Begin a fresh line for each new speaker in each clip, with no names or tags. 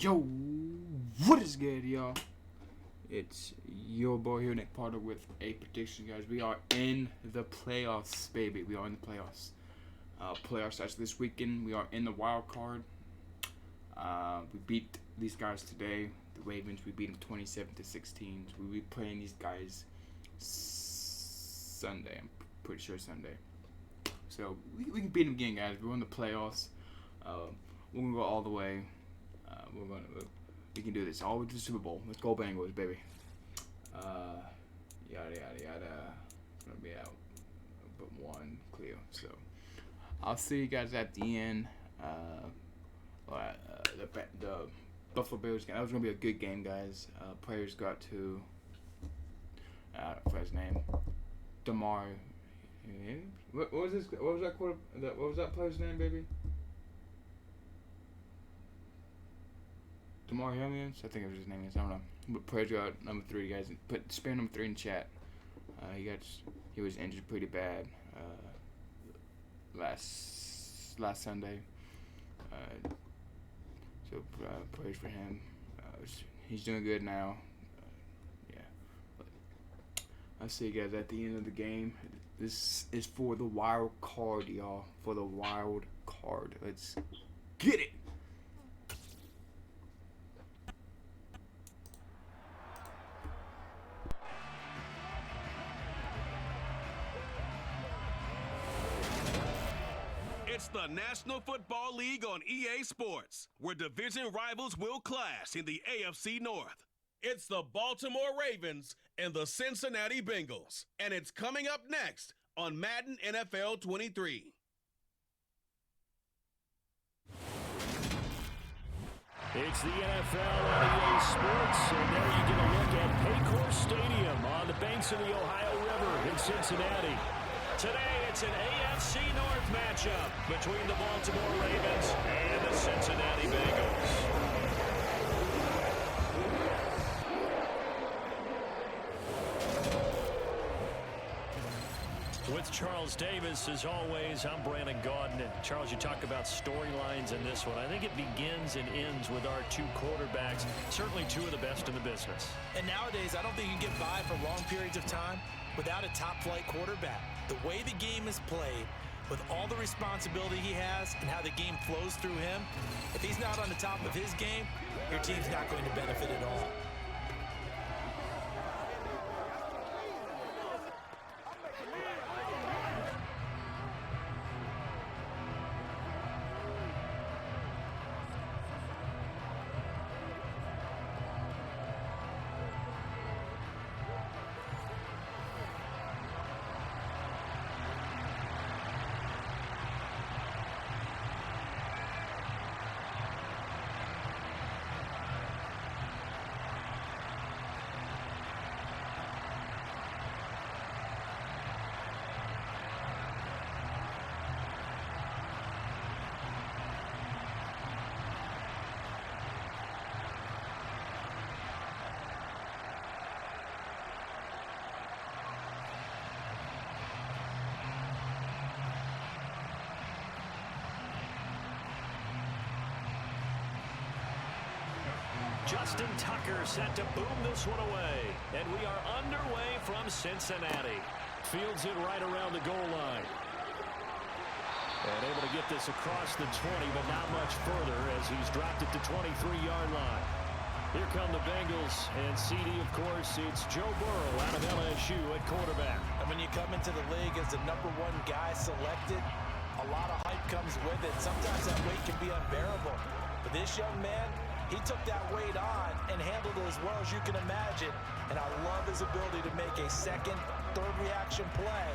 Yo, what is good, y'all? It's your boy here, Nick Potter, with a prediction, guys. We are in the playoffs, baby. We are in the playoffs. Playoffs starts this weekend. We are in the wild card. We beat these guys today, the Ravens. We beat them 27-16. We'll be playing these guys Sunday. I'm pretty sure Sunday. So we can beat them again, guys. We're in the playoffs. We're gonna go all the way. We can do this all with the Super Bowl. Let's go Bengals, baby. Yada yada yada. It's gonna be out, but one clear. So I'll see you guys at the end. The Buffalo Bills game. That was gonna be a good game, guys. Players got to. For his name, Demar. What was this? What was that quarter? What was that player's name, baby? Demar Hamlin, I think it was his name. I don't know. But players got number 3, guys. Put spare number 3 in chat. He was injured pretty bad last Sunday. So prayers for him. He's doing good now. Yeah. But I'll see you guys at the end of the game. This is for the wild card, y'all. For the wild card. Let's get it.
It's the National Football League on EA Sports, where division rivals will clash in the AFC North. It's the Baltimore Ravens and the Cincinnati Bengals, and it's coming up next on Madden NFL 23.
It's the NFL on EA Sports, and there you get a look at Paycor Stadium on the banks of the Ohio River in Cincinnati. Today, it's an AFC North matchup between the Baltimore Ravens and the Cincinnati Bengals. With Charles Davis, as always, I'm Brandon Gaudin. Charles, you talk about storylines in this one. I think it begins and ends with our 2 quarterbacks, certainly 2 of the best in the business.
And nowadays, I don't think you can get by for long periods of time without a top-flight quarterback. The way the game is played, with all the responsibility he has and how the game flows through him, if he's not on the top of his game, your team's not going to benefit at all.
Justin Tucker set to boom this one away. And we are underway from Cincinnati. Fields it right around the goal line. And able to get this across the 20, but not much further as he's dropped it to 23-yard line. Here come the Bengals, and CD, of course, it's Joe Burrow out of LSU at quarterback.
And when you come into the league as the #1 guy selected, a lot of hype comes with it. Sometimes that weight can be unbearable. But this young man, he took that weight on and handled it as well as you can imagine. And I love his ability to make a second, third reaction play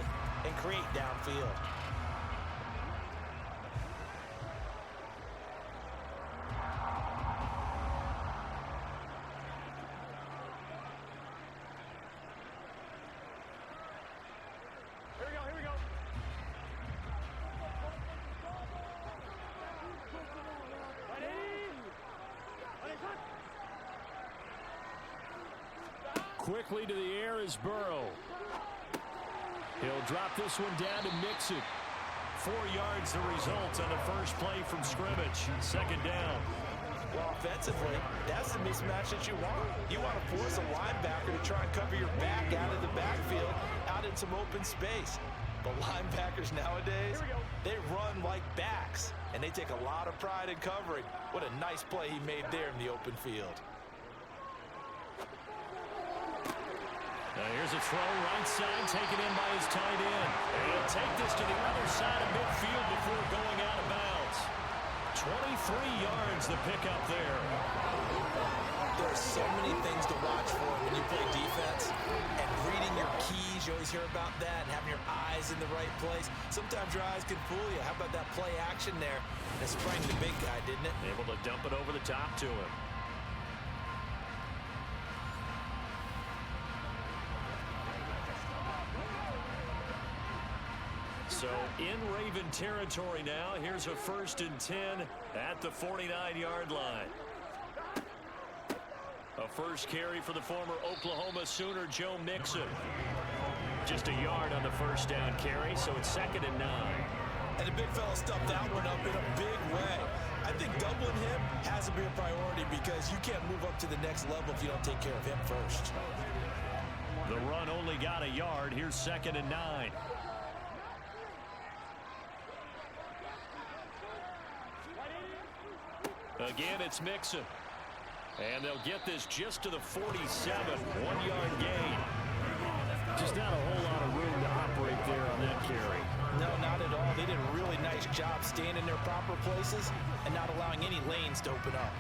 and create downfield.
Quickly to the air is Burrow. He'll drop this one down to Mixon. 4 yards the result on the first play from scrimmage. Second down.
Well, offensively, that's the mismatch that you want. You want to force a linebacker to try and cover your back out of the backfield, out in some open space. But linebackers nowadays, they run like backs, and they take a lot of pride in covering. What a nice play he made there in the open field.
Now here's a throw right side, taken in by his tight end. And he'll take this to the other side of midfield before going out of bounds. 23 yards the pickup there.
There are so many things to watch for when you play defense. And reading your keys, you always hear about that, and having your eyes in the right place. Sometimes your eyes can fool you. How about that play action there? And it sprang the big guy, didn't it?
Able to dump it over the top to him. So in Raven territory now. Here's a 1st and 10 at the 49-yard line. A first carry for the former Oklahoma Sooner, Joe Mixon. Just a yard on the first down carry, so it's 2nd and 9.
And the big fella stuffed that one up in a big way. I think doubling him has to be a priority because you can't move up to the next level if you don't take care of him first.
The run only got a yard. Here's 2nd and 9. Again, it's Mixon. And they'll get this just to the 47. 1-yard gain. Just not a whole lot of room to operate there on that carry.
No, not at all. They did a really nice job staying in their proper places and not allowing any lanes to open up.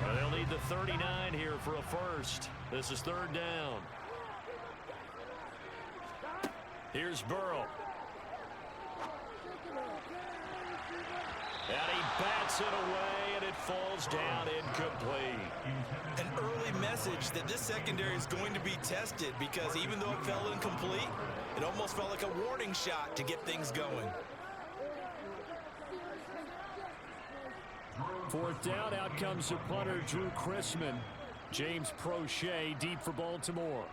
Well, they'll need the 39 here for a first. This is 3rd down. Here's Burrow. And he bats it away, and it falls down incomplete.
An early message that this secondary is going to be tested because even though it fell incomplete, it almost felt like a warning shot to get things going.
4th down, out comes the punter, Drew Chrisman. James Prochet deep for Baltimore.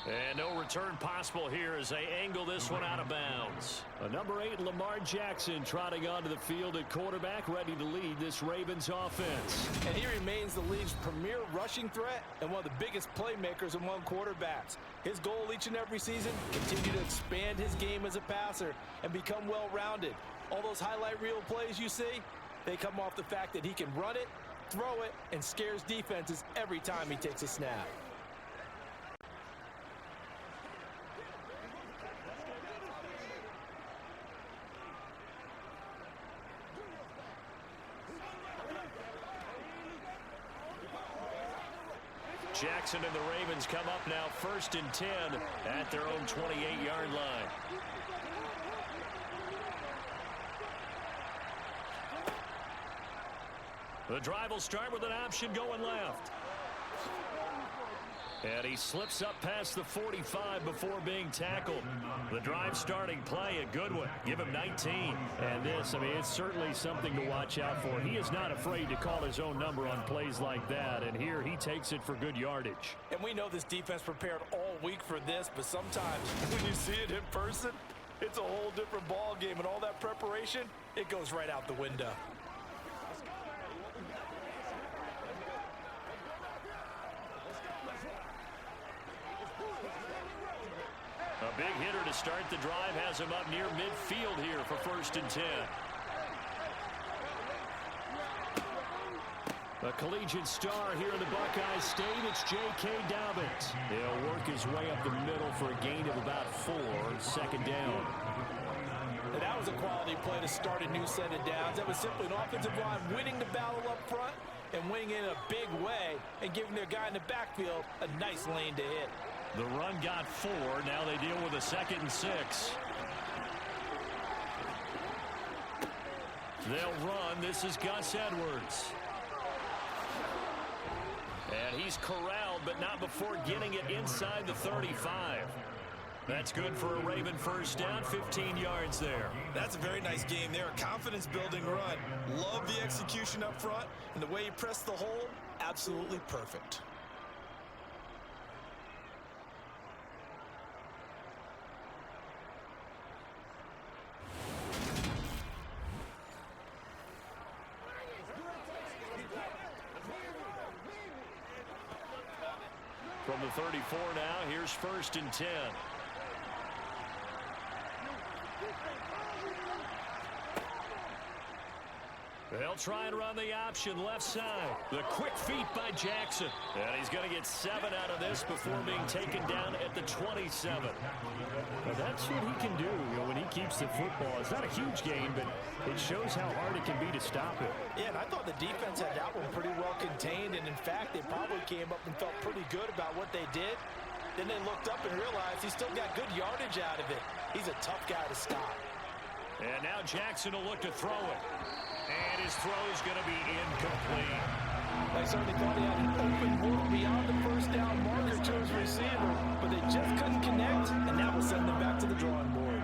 And no return possible here as they angle this one out of bounds. Number 8, Lamar Jackson, trotting onto the field at quarterback, ready to lead this Ravens offense.
And he remains the league's premier rushing threat and one of the biggest playmakers among quarterbacks. His goal each and every season, continue to expand his game as a passer and become well-rounded. All those highlight reel plays you see, they come off the fact that he can run it, throw it, and scares defenses every time he takes a snap.
Jackson and the Ravens come up now 1st and 10 at their own 28-yard line. The drive will start with an option going left. And he slips up past the 45 before being tackled. The drive starting play, a good one. Give him 19. And this, I mean, it's certainly something to watch out for. He is not afraid to call his own number on plays like that. And here he takes it for good yardage.
And we know this defense prepared all week for this, but sometimes when you see it in person, it's a whole different ball game. And all that preparation, it goes right out the window.
A big hitter to start the drive has him up near midfield here for 1st and 10. A collegiate star here in the Buckeye State, it's J.K. Dobbins. He'll work his way up the middle for a gain of about 4, 2nd down.
And that was a quality play to start a new set of downs. That was simply an offensive line winning the battle up front and winning it in a big way and giving their guy in the backfield a nice lane to hit.
The run got 4. Now they deal with a 2nd and 6. They'll run. This is Gus Edwards. And he's corralled, but not before getting it inside the 35. That's good for a Raven 1st down, 15 yards there.
That's a very nice game there. A confidence-building run. Love the execution up front, and the way he pressed the hole, absolutely perfect.
From the 34 now, here's 1st and 10. They'll try and run the option left side. The quick feet by Jackson. And he's going to get 7 out of this before being taken down at the 27.
Well, that's what he can do, when he keeps the football. It's not a huge gain, but it shows how hard it can be to stop it.
Yeah, and I thought the defense had that one pretty well contained, and in fact, they probably came up and felt pretty good about what they did. Then they looked up and realized he still got good yardage out of it. He's a tough guy to stop.
And now Jackson will look to throw it. And his throw is going to be incomplete.
They certainly thought he had an open look beyond the first down marker to his receiver, but they just couldn't connect, and that will send them back to the drawing board.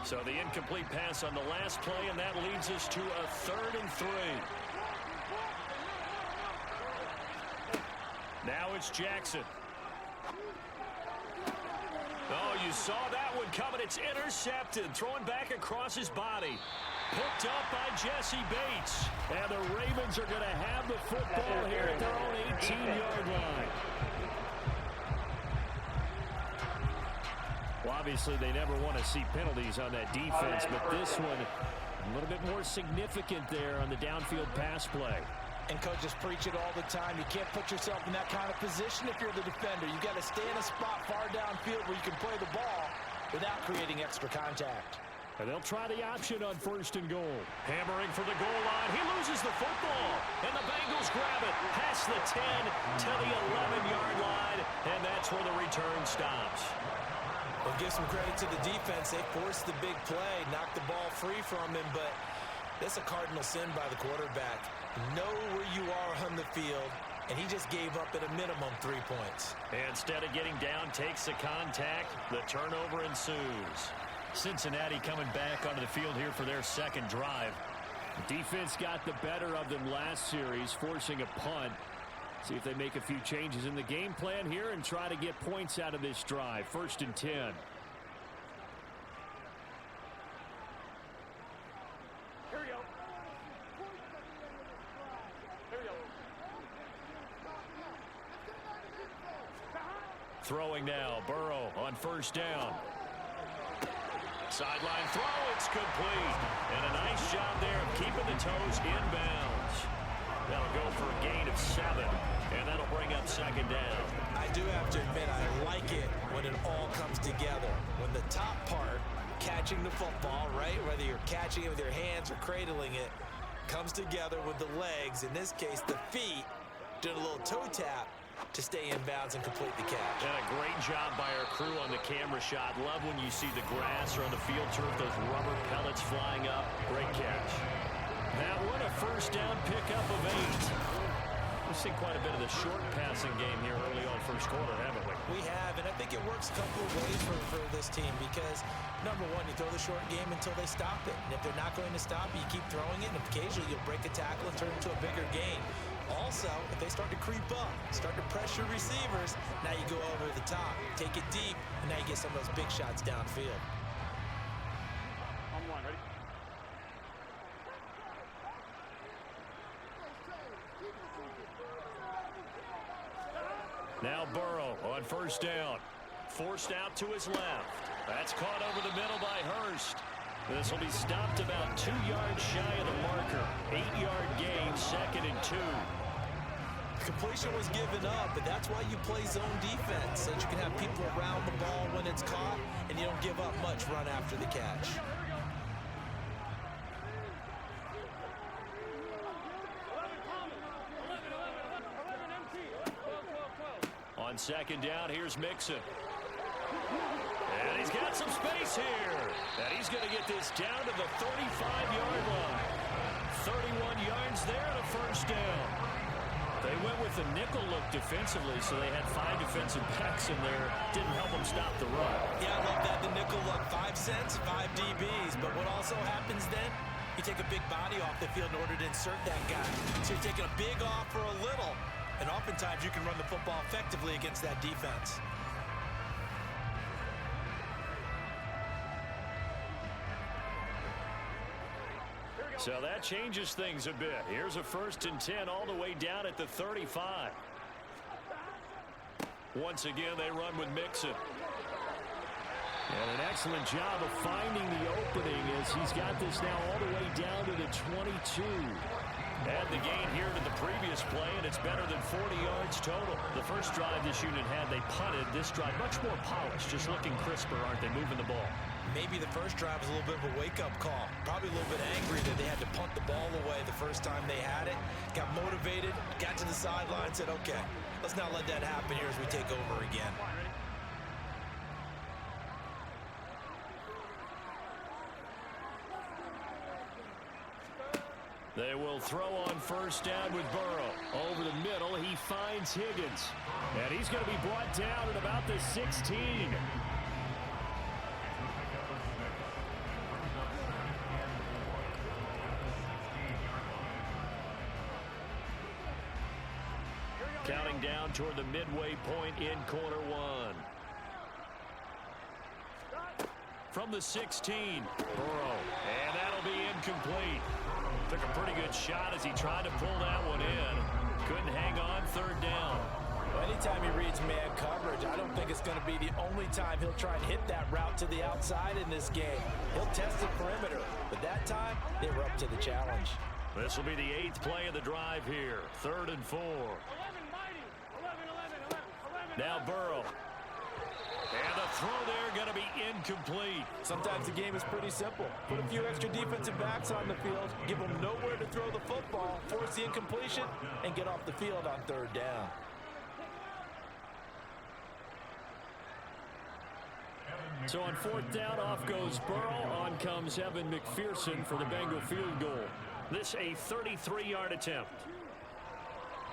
So the incomplete pass on the last play, and that leads us to a 3rd and 3. Now it's Jackson. Oh, you saw that one coming. It's intercepted. Throwing back across his body. Picked up by Jesse Bates. And the Ravens are going to have the football here at their own 18-yard line.
Well, obviously, they never want to see penalties on that defense, but this one a little bit more significant there on the downfield pass play.
And coaches preach it all the time. You can't put yourself in that kind of position if you're the defender. You got to stay in a spot far downfield where you can play the ball without creating extra contact.
And they'll try the option on 1st and goal. Hammering for the goal line. He loses the football. And the Bengals grab it past the 10 to the 11-yard line. And that's where the return stops.
Well, give some credit to the defense. They forced the big play, knocked the ball free from him, but that's a cardinal sin by the quarterback. Know where you are on the field, and he just gave up at a minimum 3 points.
Instead of getting down, takes the contact. The turnover ensues.
Cincinnati coming back onto the field here for their second drive. The defense got the better of them last series, forcing a punt. See if they make a few changes in the game plan here and try to get points out of this drive. 1st and 10. Throwing now, Burrow on 1st down.
Sideline throw, it's complete. And a nice job there of keeping the toes inbounds. That'll go for a gain of 7, and that'll bring up 2nd down.
I do have to admit, I like it when it all comes together. When the top part, catching the football, right, whether you're catching it with your hands or cradling it, comes together with the legs, in this case the feet, doing a little toe tap to stay in bounds and complete the catch.
And a great job by our crew on the camera shot. Love when you see the grass or on the field turf, those rubber pellets flying up. Great catch.
That one a 1st down pickup of 8. We've seen quite a bit of the short passing game here early on 1st quarter, haven't we?
We have, and I think it works a couple of ways for this team because, number one, you throw the short game until they stop it. And if they're not going to stop it, you keep throwing it, and occasionally you'll break a tackle and turn it into a bigger gain. Also, if they start to creep up, start to pressure receivers, now you go over the top, take it deep, and now you get some of those big shots downfield.
On 1, ready?
Now Burrow on 1st down.
Forced out to his left.
That's caught over the middle by Hurst. This will be stopped about 2 yards shy of the marker. 8-yard gain, 2nd and 2.
Completion was given up, but that's why you play zone defense, so that you can have people around the ball when it's caught, and you don't give up much run after the catch.
On 2nd down, here's Mixon. And he's got some space here. And he's going to get this down to the 35-yard line. 31 yards there and a 1st down. They went with a nickel look defensively, so they had 5 defensive backs in there. Didn't help them stop the run.
Yeah, I love that. The nickel look, 5 cents, 5 DBs. But what also happens then, you take a big body off the field in order to insert that guy. So you're taking a big off for a little. And oftentimes you can run the football effectively against that defense.
Here we go.
So that changes things a bit. Here's a 1st and 10 all the way down at the 35. Once again, they run with Mixon. And an excellent job of finding the opening as he's got this now all the way down to the 22. Add the gain here to the previous play, and it's better than 40 yards total. The first drive this unit had, they punted. This drive, much more polished, just looking crisper, aren't they, moving the ball?
Maybe the first drive was a little bit of a wake-up call. Probably a little bit angry that they had to punt the ball away the first time they had it. Got motivated, got to the sideline, said, okay, let's not let that happen here as we take over again.
They will throw on 1st down with Burrow. Over the middle, he finds Higgins. And he's going to be brought down at about the 16. Counting down toward the midway point in quarter one. From the 16, Burrow. And that'll be incomplete. Took a pretty good shot as he tried to pull that one in. Couldn't hang on 3rd down.
Well, anytime he reads man coverage, I don't think it's going to be the only time he'll try and hit that route to the outside in this game. He'll test the perimeter, but that time they were up to the challenge.
This will be the 8th play of the drive here. 3rd and 4. Now Burrow. And the throw there going to be incomplete.
Sometimes the game is pretty simple. Put a few extra defensive backs on the field, give them nowhere to throw the football, force the incompletion, and get off the field on 3rd down.
So on 4th down, off goes Burrow. On comes Evan McPherson for the Bengal field goal. This a 33-yard attempt.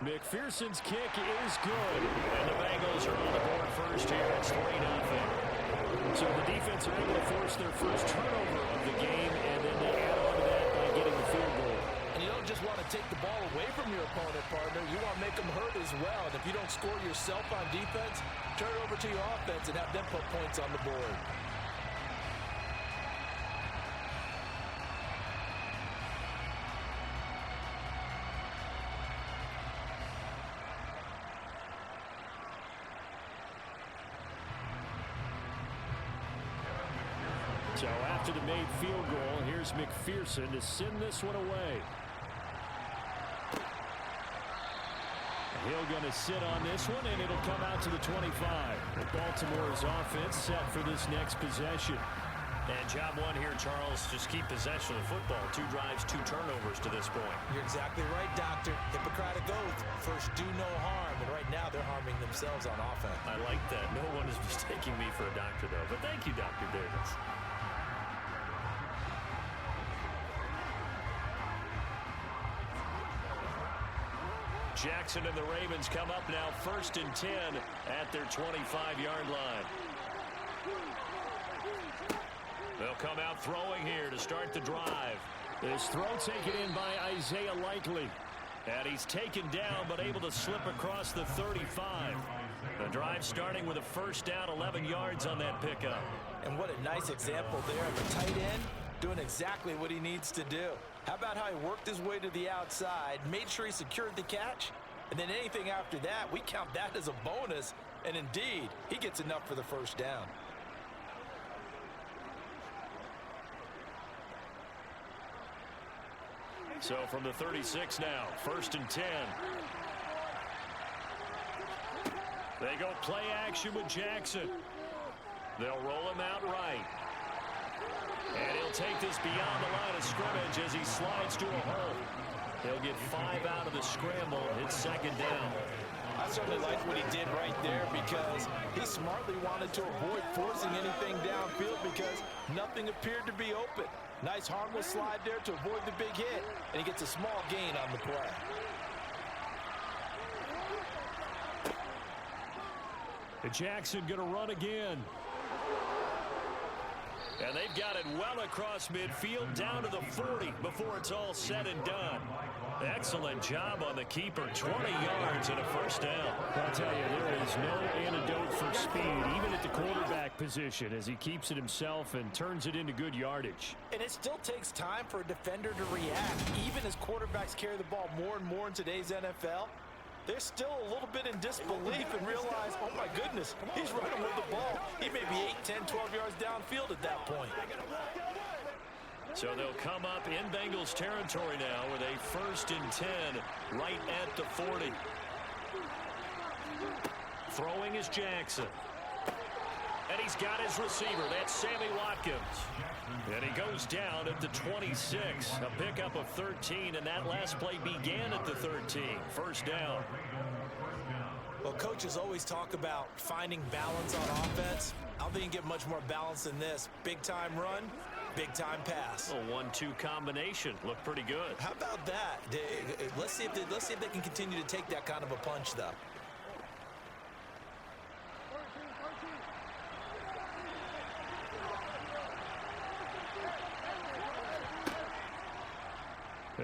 McPherson's kick is good. And the Bengals are on the board first here. It's 3-0. So the defense are able to force their first turnover of the game, and then they add on to that by getting the field goal.
And you don't just want to take the ball away from your opponent, partner. You want to make them hurt as well. And if you don't score yourself on defense, turn it over to your offense and have them put points on the board.
So after the made field goal, here's McPherson to send this one away. Hill going to sit on this one, and it'll come out to the 25. Baltimore's offense set for this next possession. And job one here, Charles, just keep possession of the football. 2 drives, 2 turnovers to this point.
You're exactly right, Doctor. Hippocratic oath. First, do no harm. And right now, they're harming themselves on offense.
I like that. No one is mistaking me for a doctor, though. But thank you, Dr. Davis. Jackson and the Ravens come up now 1st and 10 at their 25-yard line. They'll come out throwing here to start the drive. This throw taken in by Isaiah Likely. And he's taken down but able to slip across the 35. The drive starting with a 1st down, 11 yards on that pickup.
And what a nice example there of a tight end doing exactly what he needs to do. How about how he worked his way to the outside, made sure he secured the catch, and then anything after that, we count that as a bonus. And indeed, he gets enough for the 1st down.
So from the 36 now, 1st and 10. They go play action with Jackson. They'll roll him out right. And he'll take this beyond the line of scrimmage as he slides to a hole. He'll get 5 out of the scramble. It's 2nd down.
I certainly like what he did right there because he smartly wanted to avoid forcing anything downfield because nothing appeared to be open. Nice harmless slide there to avoid the big hit, and he gets a small gain on the play.
And Jackson going to run again. And they've got it well across midfield down to the 40 before it's all said and done. Excellent job on the keeper. 20 yards and a first down.
I'll tell you, there is no antidote for speed, even at the quarterback position, as he keeps it himself and turns it into good yardage.
And it still takes time for a defender to react. Even as quarterbacks carry the ball more and more in today's NFL, they're still a little bit in disbelief and realize, oh my goodness, he's running with the ball. He may be 8, 10, 12 yards downfield at that point.
So they'll come up in Bengals territory now with a 1st and 10 right at the 40. Throwing is Jackson. And he's got his receiver. That's Sammy Watkins. And he goes down at the 26. A pickup of 13, and that last play began at the 13. First down.
Well, coaches always talk about finding balance on offense. I don't think you can get much more balance than this. Big-time run, big-time pass.
A 1-2 combination. Looked pretty good.
How about that? Let's see if they can continue to take that kind of a punch, though.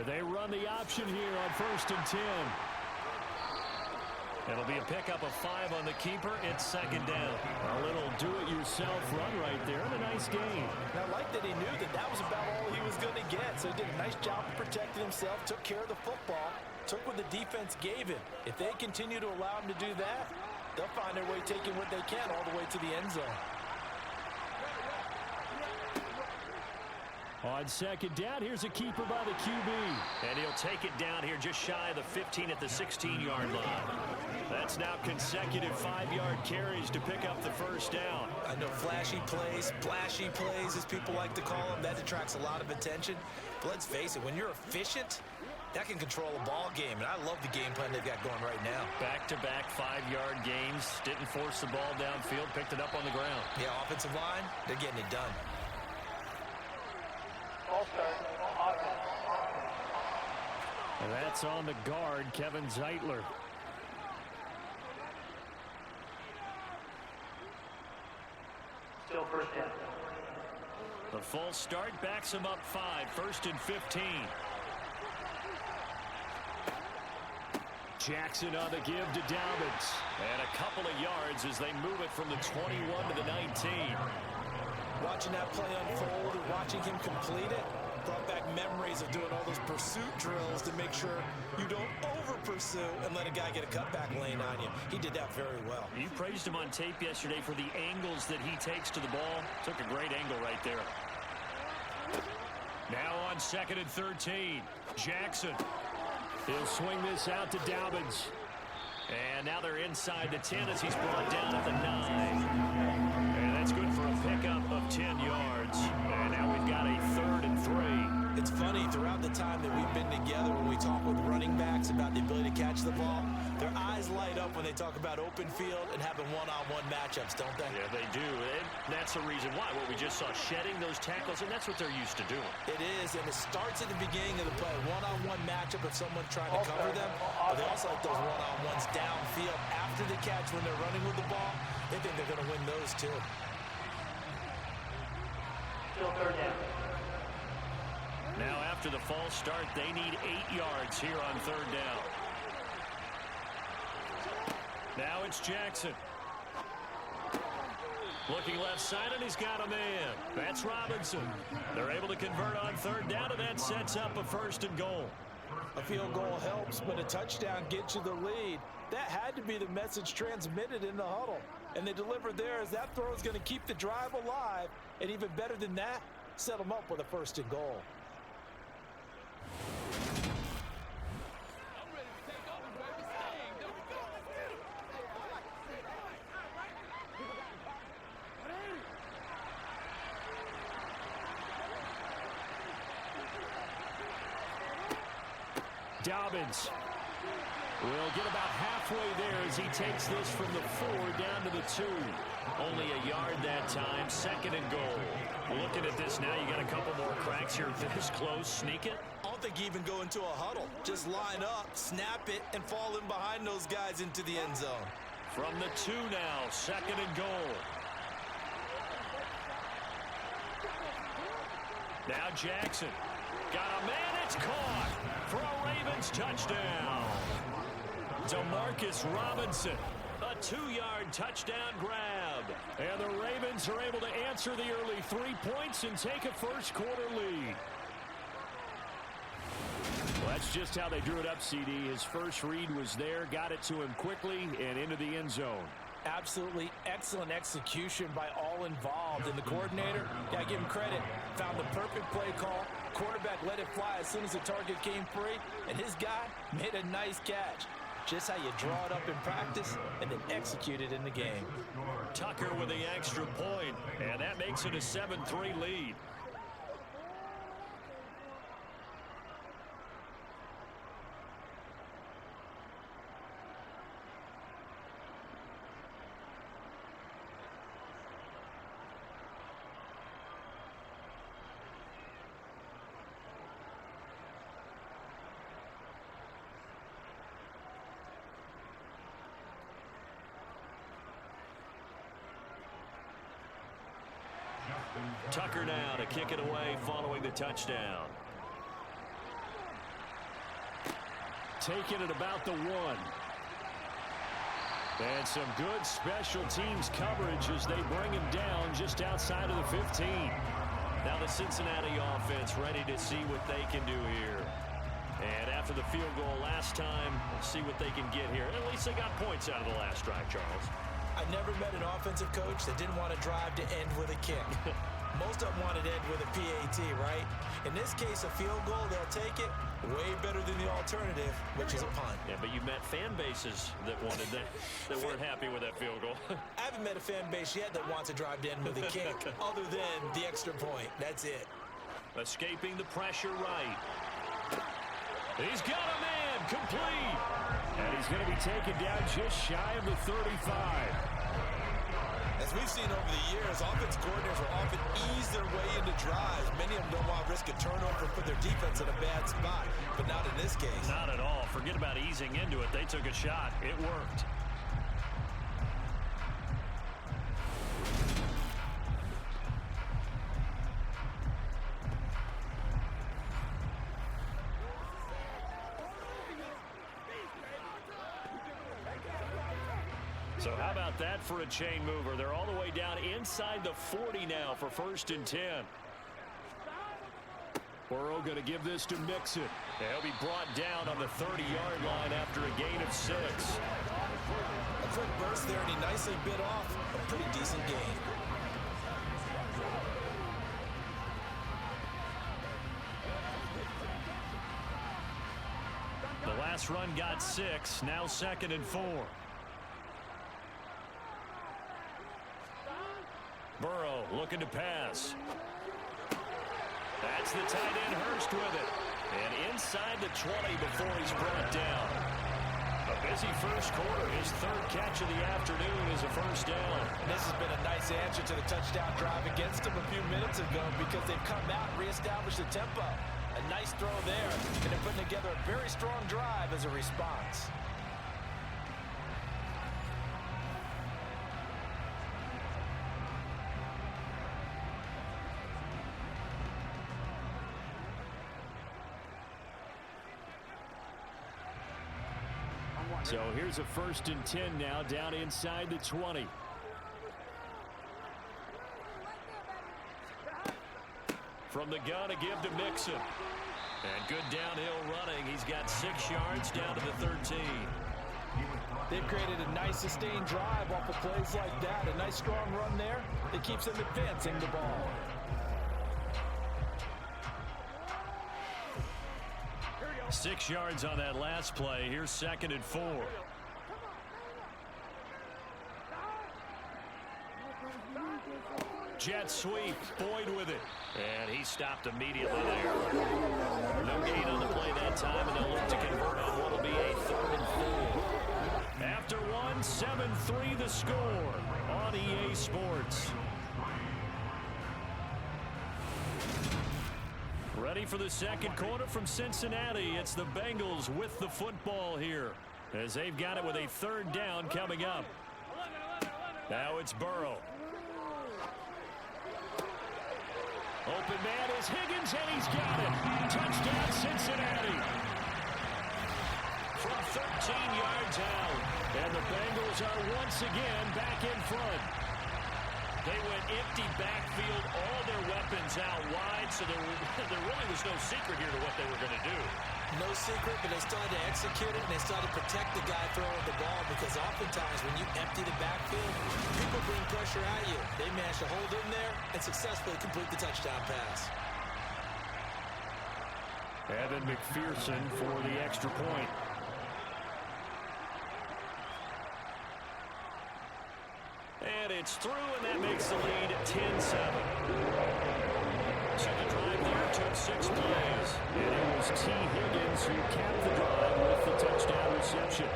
They run the option here on 1st and 10.
It'll be a pickup of 5 on the keeper. It's 2nd down.
A little do-it-yourself run right there, and a nice gain.
And I like that he knew that was about all he was going to get. So he did a nice job of protecting himself, took care of the football, took what the defense gave him. If they continue to allow him to do that, they'll find their way taking what they can all the way to the end zone.
On 2nd down, here's a keeper by the QB.
And he'll take it down here just shy of the 15 at the 16-yard line. That's now consecutive 5-yard carries to pick up the first down.
I know flashy plays, splashy plays, as people like to call them, that attracts a lot of attention. But let's face it, when you're efficient, that can control a ball game. And I love the game plan they've got going right now.
Back-to-back 5-yard gains. Didn't force the ball downfield, picked it up on the ground.
Yeah, offensive line, they're getting it done.
And that's on the guard, Kevin Zeitler.
Still first down.
The full start backs him up 5, 1st and 15.
Jackson on the give to Dobbins.
And a couple of yards as they move it from the 21 to the 19.
Watching that play unfold and watching him complete it brought back memories of doing all those pursuit drills to make sure you don't over-pursue and let a guy get a cutback lane on you. He did that very well.
You praised him on tape yesterday for the angles that he takes to the ball. Took a great angle right there. Now on 2nd and 13, Jackson.
He'll swing this out to Dobbins.
And now they're inside the 10 as he's brought down at the 9. And that's good for a pickup of 10 yards. And now we've got a 3rd and 3.
It's funny, throughout the time that we've been together, when we talk with running backs about the ability to catch the ball, their eyes light up when they talk about open field and having one-on-one matchups, don't they?
Yeah, they do. And that's the reason why. What we just saw, shedding those tackles, and that's what they're used to doing.
It is, and it starts at the beginning of the play. One-on-one matchup if someone's trying to cover them, but they also like those one-on-ones downfield after the catch when they're running with the ball. They think they're going to win those too.
Still third down.
Now after the false start, they need 8 yards here on 3rd down. Now it's Jackson. Looking left side, and he's got a man. That's Robinson. They're able to convert on 3rd down, and that sets up a 1st and goal.
A field goal helps, but a touchdown gets you the lead. That had to be the message transmitted in the huddle. And they delivered theirs. That throw is going to keep the drive alive. And even better than that, set them up with a 1st and goal.
Dobbins will get about halfway there as he takes this from the 4 down to the 2.
Only a yard that time, 2nd and goal. Looking at this now, you got a couple more cracks here. This close, sneak it.
I don't think you even go into a huddle. Just line up, snap it, and fall in behind those guys into the end zone.
From the 2 now, 2nd and goal. Now Jackson. Got a man, it's caught for a Ravens touchdown. DeMarcus Robinson, a 2-yard touchdown grab. And the Ravens are able to answer the early 3 points and take a first-quarter lead. Well, that's just how they drew it up, CD. His first read was there, got it to him quickly, and into the end zone.
Absolutely excellent execution by all involved. And the coordinator, gotta give him credit, found the perfect play call. Quarterback let it fly as soon as the target came free, and his guy made a nice catch. Just how you draw it up in practice and then execute it in the game.
Tucker with the extra point, and that makes it a 7-3 lead. Tucker now to kick it away following the touchdown. Taking it about the 1. And some good special teams coverage as they bring him down just outside of the 15. Now the Cincinnati offense ready to see what they can do here. And after the field goal last time, we'll see what they can get here. At least they got points out of the last drive, Charles.
I never met an offensive coach that didn't want to drive to end with a kick. Most of them wanted to end with a PAT, right? In this case, a field goal, they'll take it. Way better than the alternative, which is a punt.
Yeah, but you met fan bases that wanted that, that weren't happy with that field goal.
I haven't met a fan base yet that wants to drive to end with a kick, other than the extra point. That's it.
Escaping the pressure right. He's got a man, complete. And he's going to be taken down just shy of the 35.
As we've seen over the years, offense coordinators will often ease their way into drives. Many of them don't want to risk a turnover and put their defense in a bad spot, but not in this case.
Not at all. Forget about easing into it. They took a shot. It worked. So how about that for a chain mover? They're all the way down inside the 40 now for 1st and 10. Burrow going to give this to Mixon. He'll be brought down on the 30-yard line after a gain of 6.
A quick burst there, and he nicely bit off a pretty decent gain.
The last run got 6. Now 2nd and 4. Burrow looking to pass. That's the tight end Hurst with it. And inside the 20 before he's brought down. A busy first quarter. His 3rd catch of the afternoon is a 1st down.
This has been a nice answer to the touchdown drive against him a few minutes ago because they've come out and reestablished the tempo. A nice throw there, and they're putting together a very strong drive as a response.
So here's a 1st and 10 now down inside the 20. From the gun to give to Mixon. And good downhill running. He's got 6 yards down to the 13.
They've created a nice sustained drive off of plays like that. A nice strong run there that keeps them advancing the ball.
Six yards on that last play. Here's 2nd and 4. Jet sweep. Boyd with it. And he stopped immediately there. No gain on the play that time, and they'll look to convert on what will be a 3rd and 4. After one, 7-3 the score on EA Sports. Ready for the 2nd quarter from Cincinnati. It's the Bengals with the football here as they've got it with a 3rd down coming up. Now it's Burrow. Open man is Higgins, and he's got it. Touchdown, Cincinnati. From 13 yards out. And the Bengals are once again back in front. They went empty backfield, all their weapons out wide, so there really was no secret here to what they were going to do.
No secret, but they still had to execute it, and they still had to protect the guy throwing the ball, because oftentimes when you empty the backfield, people bring pressure at you. They managed to hold in there and successfully complete the touchdown pass.
Evan McPherson for the extra point. And it's through, and that makes the lead 10-7. So the drive there took 6 plays. And it was T. Higgins who capped the drive with the touchdown reception.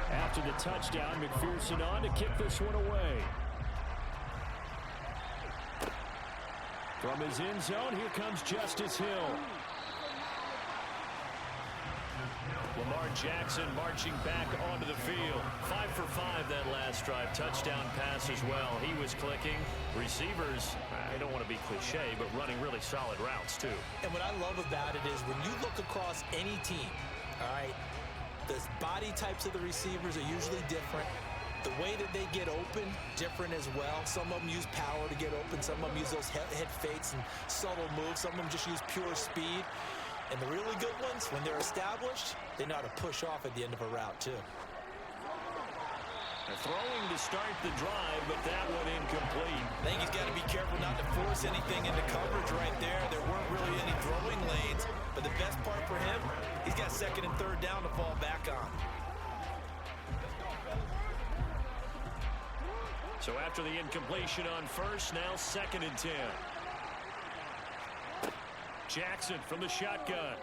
After the touchdown, McPherson on to kick this one away. From his end zone, here comes Justice Hill. Lamar Jackson marching back onto the field. 5 for 5 that last drive. Touchdown pass as well. He was clicking. Receivers, I don't want to be cliche, but running really solid routes too.
And what I love about it is when you look across any team, all right, the body types of the receivers are usually different. The way that they get open, different as well. Some of them use power to get open. Some of them use those head fakes and subtle moves. Some of them just use pure speed. And the really good ones, when they're established, they know how to push off at the end of a route, too.
They're throwing to start the drive, but that one incomplete.
I think he's got to be careful not to force anything into coverage right there. There weren't really any throwing lanes. But the best part for him, he's got 2nd and 3rd down to fall back on.
So after the incompletion on 1st, now 2nd and 10. Jackson from the shotgun.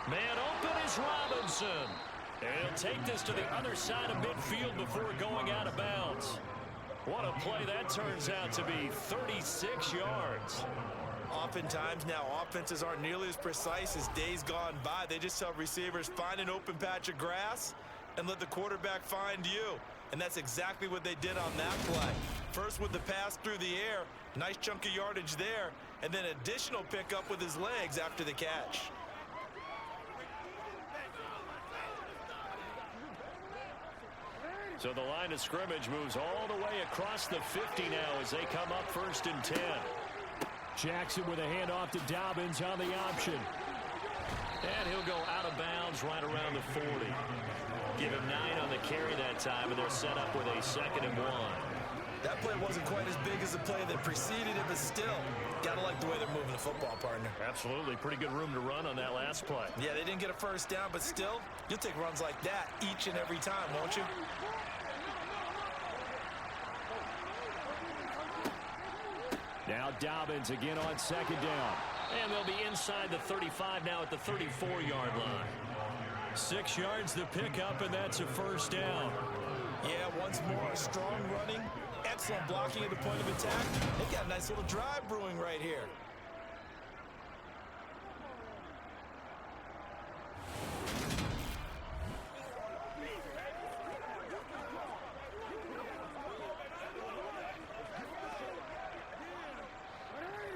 Man open is Robinson. And he'll take this to the other side of midfield before going out of bounds. What a play that turns out to be. 36 yards.
Oftentimes now offenses aren't nearly as precise as days gone by. They just tell receivers, find an open patch of grass and let the quarterback find you. And that's exactly what they did on that play. First with the pass through the air, nice chunk of yardage there, and then additional pickup with his legs after the catch.
So the line of scrimmage moves all the way across the 50 now as they come up 1st and 10. Jackson with a handoff to Dobbins on the option. And he'll go out of bounds right around the 40. Give him 9 on the carry that time, and they're set up with a 2nd and 1.
That play wasn't quite as big as the play that preceded it, but still, gotta like the way they're moving the football, partner.
Absolutely. Pretty good room to run on that last play.
Yeah, they didn't get a 1st down, but still, you'll take runs like that each and every time, won't you?
Now Dobbins again on 2nd down. And they'll be inside the 35 now at the 34-yard line. 6 yards the pickup, and that's a 1st down.
Yeah, once more, strong running, excellent blocking at the point of attack. They've got a nice little drive brewing right here.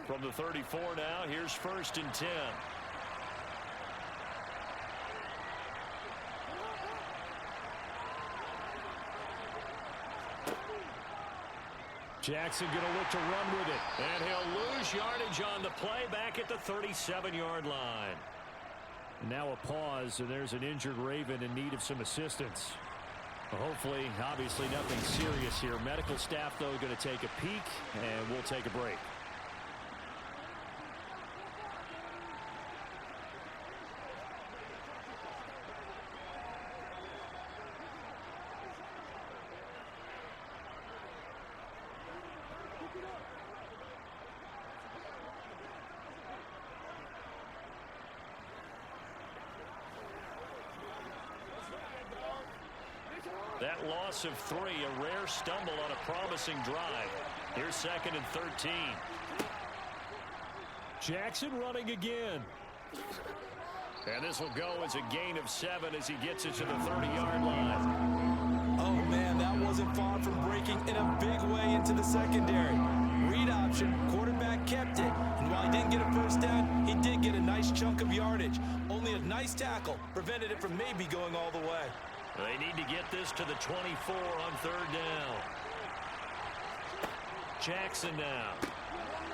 From the 34 now, here's 1st and 10. Jackson going to look to run with it. And he'll lose yardage on the play back at the 37-yard line. Now a pause, and there's an injured Raven in need of some assistance. Hopefully, obviously nothing serious here. Medical staff, though, going to take a peek, and we'll take a break. That loss of 3, a rare stumble on a promising drive. Here's 2nd and 13. Jackson running again. And this will go as a gain of 7 as he gets it to the 30-yard line.
Oh, man, that wasn't far from breaking in a big way into the secondary. Read option, quarterback kept it. And while he didn't get a first down, he did get a nice chunk of yardage. Only a nice tackle prevented it from maybe going all the way.
They need to get this to the 24 on 3rd down. Jackson now.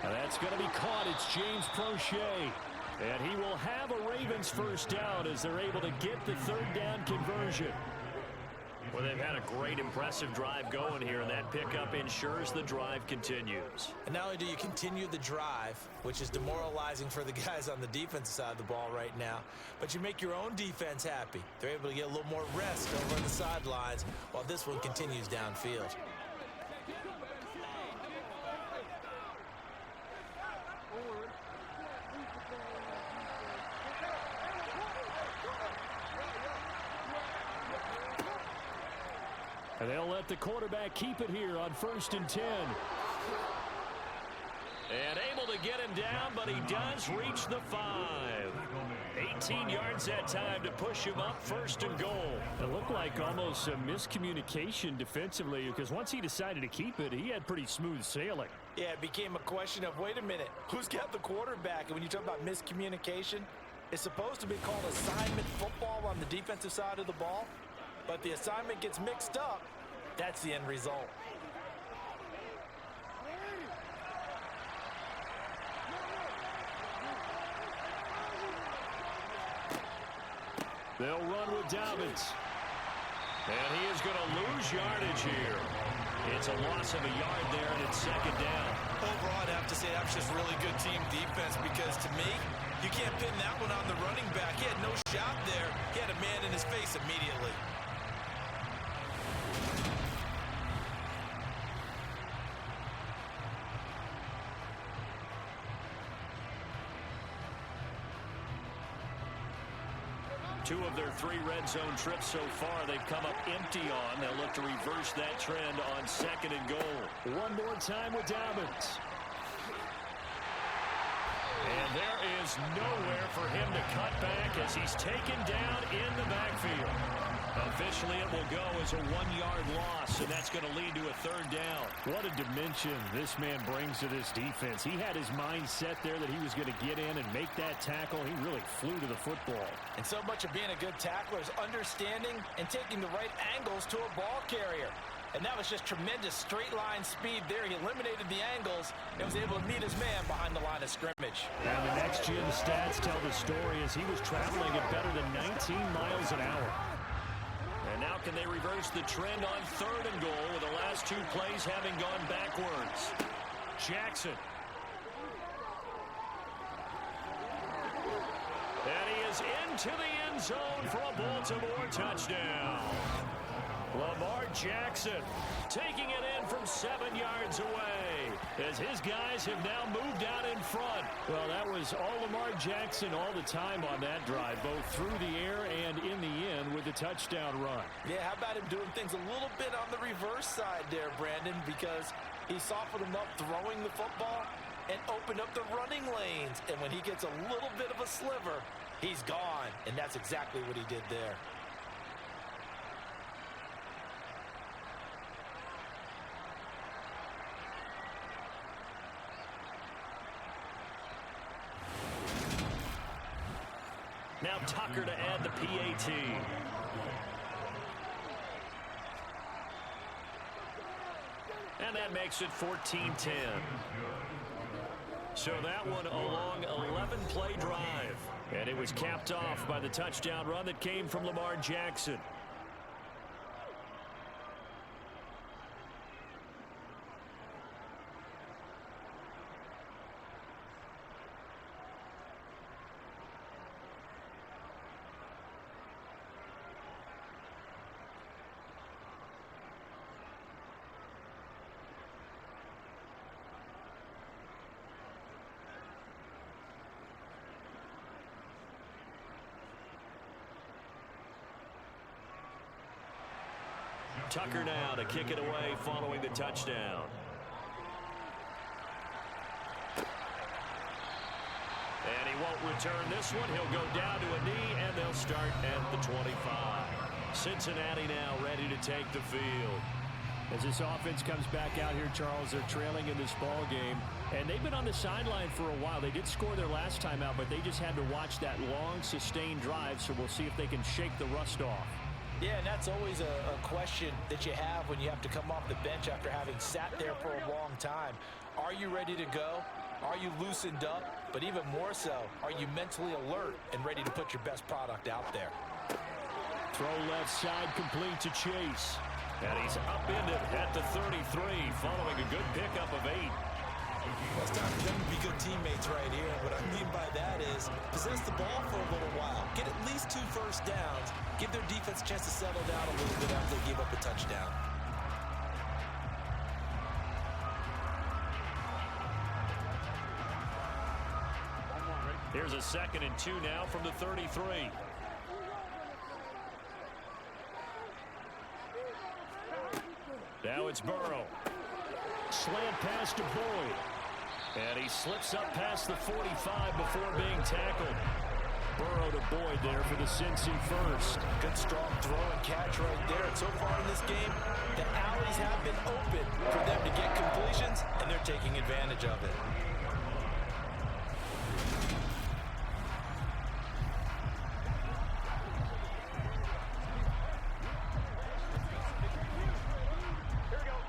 That's going to be caught. It's James Prochet. And he will have a Ravens first down as they're able to get the 3rd down conversion. Well, they've had a great, impressive drive going here, and that pickup ensures the drive continues.
And not only do you continue the drive, which is demoralizing for the guys on the defensive side of the ball right now, but you make your own defense happy. They're able to get a little more rest over on the sidelines while this one continues downfield.
And they'll let the quarterback keep it here on 1st and 10. And able to get him down, but he does reach the 5. 18 yards that time to push him up, 1st and goal. It looked like almost a miscommunication defensively, because once he decided to keep it, he had pretty smooth sailing.
Yeah, it became a question of, wait a minute, who's got the quarterback? And when you talk about miscommunication, it's supposed to be called assignment football on the defensive side of the ball. But the assignment gets mixed up. That's the end result.
They'll run with Dobbins. And he is going to lose yardage here. It's a loss of a yard there, and it's 2nd down.
Overall, I'd have to say that's just really good team defense, because to me, you can't pin that one on the running back. He had no shot there. He had a man in his face immediately.
Two of their 3 red zone trips so far, they've come up empty on. They'll look to reverse that trend on 2nd and goal. One more time with Dobbins. And there is nowhere for him to cut back as he's taken down in the backfield. Officially, it will go as a 1-yard loss, and that's going to lead to a 3rd down. What a dimension this man brings to this defense. He had his mind set there that he was going to get in and make that tackle. He really flew to the football.
And so much of being a good tackler is understanding and taking the right angles to a ball carrier. And that was just tremendous straight-line speed there. He eliminated the angles and was able to meet his man behind the line of scrimmage.
And the next-gen stats tell the story as he was traveling at better than 19 miles an hour. And now can they reverse the trend on 3rd and goal with the last 2 plays having gone backwards? Jackson. And he is into the end zone for a Baltimore touchdown. Lamar Jackson taking it in from 7 yards away as his guys have now moved out in front. Well, that was all Lamar Jackson all the time on that drive, both through the air and in the end with the touchdown run.
Yeah, how about him doing things a little bit on the reverse side there, Brandon, because he softened him up throwing the football and opened up the running lanes. And when he gets a little bit of a sliver, he's gone. And that's exactly what he did there.
Now Tucker to add the PAT. And that makes it 14-10. So that one a long 11-play drive. And it was capped off by the touchdown run that came from Lamar Jackson. Tucker now to kick it away following the touchdown. And he won't return this one. He'll go down to a knee, and they'll start at the 25. Cincinnati now ready to take the field.
As this offense comes back out here, Charles, they're trailing in this ball game, and they've been on the sideline for a while. They did score their last time out, but they just had to watch that long, sustained drive, so we'll see if they can shake the rust off.
Yeah, and that's always a question that you have when you have to come off the bench after having sat there for a long time. Are you ready to go? Are you loosened up? But even more so, are you mentally alert and ready to put your best product out there?
Throw left side complete to Chase. And he's upended at the 33 following a good pickup of 8.
Well, it's time for them to be good teammates right here. What I mean by that is possess the ball for a little while. Get at least 2 first downs. Give their defense a chance to settle down a little bit after they give up a touchdown.
Here's a 2nd and 2 now from the 33. Now it's Burrow. Slant pass to Boyd. And he slips up past the 45 before being tackled. Burrow to Boyd there for the Cincy first.
Good strong throw and catch right there. And so far in this game, the alleys have been open for them to get completions, and they're taking advantage of it.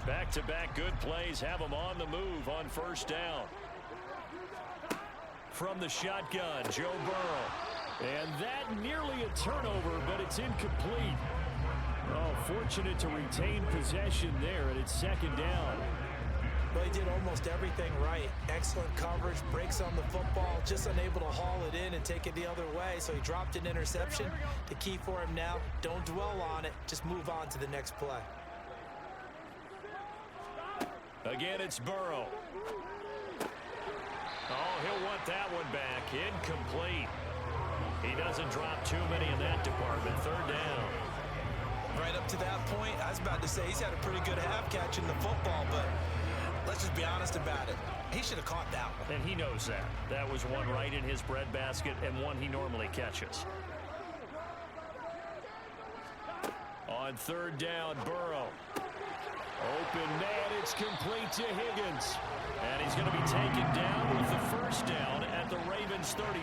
Back-to-back good plays have them on the move on first down. From the shotgun, Joe Burrow. And that nearly a turnover, but it's incomplete. Oh, fortunate to retain possession there, and it's 2nd down.
Well, he did almost everything right. Excellent coverage, breaks on the football, just unable to haul it in and take it the other way, so he dropped an interception. The key for him now, don't dwell on it, just move on to the next play.
Again, it's Burrow. Oh, he'll want that one back. Incomplete. He doesn't drop too many in that department. 3rd down.
Right up to that point, I was about to say he's had a pretty good half catching the football, but let's just be honest about it. He should have caught that one.
And he knows that. That was one right in his breadbasket and one he normally catches. On 3rd down, Burrow. Open man, it's complete to Higgins. And he's going to be taken down with the first down at the Ravens 35.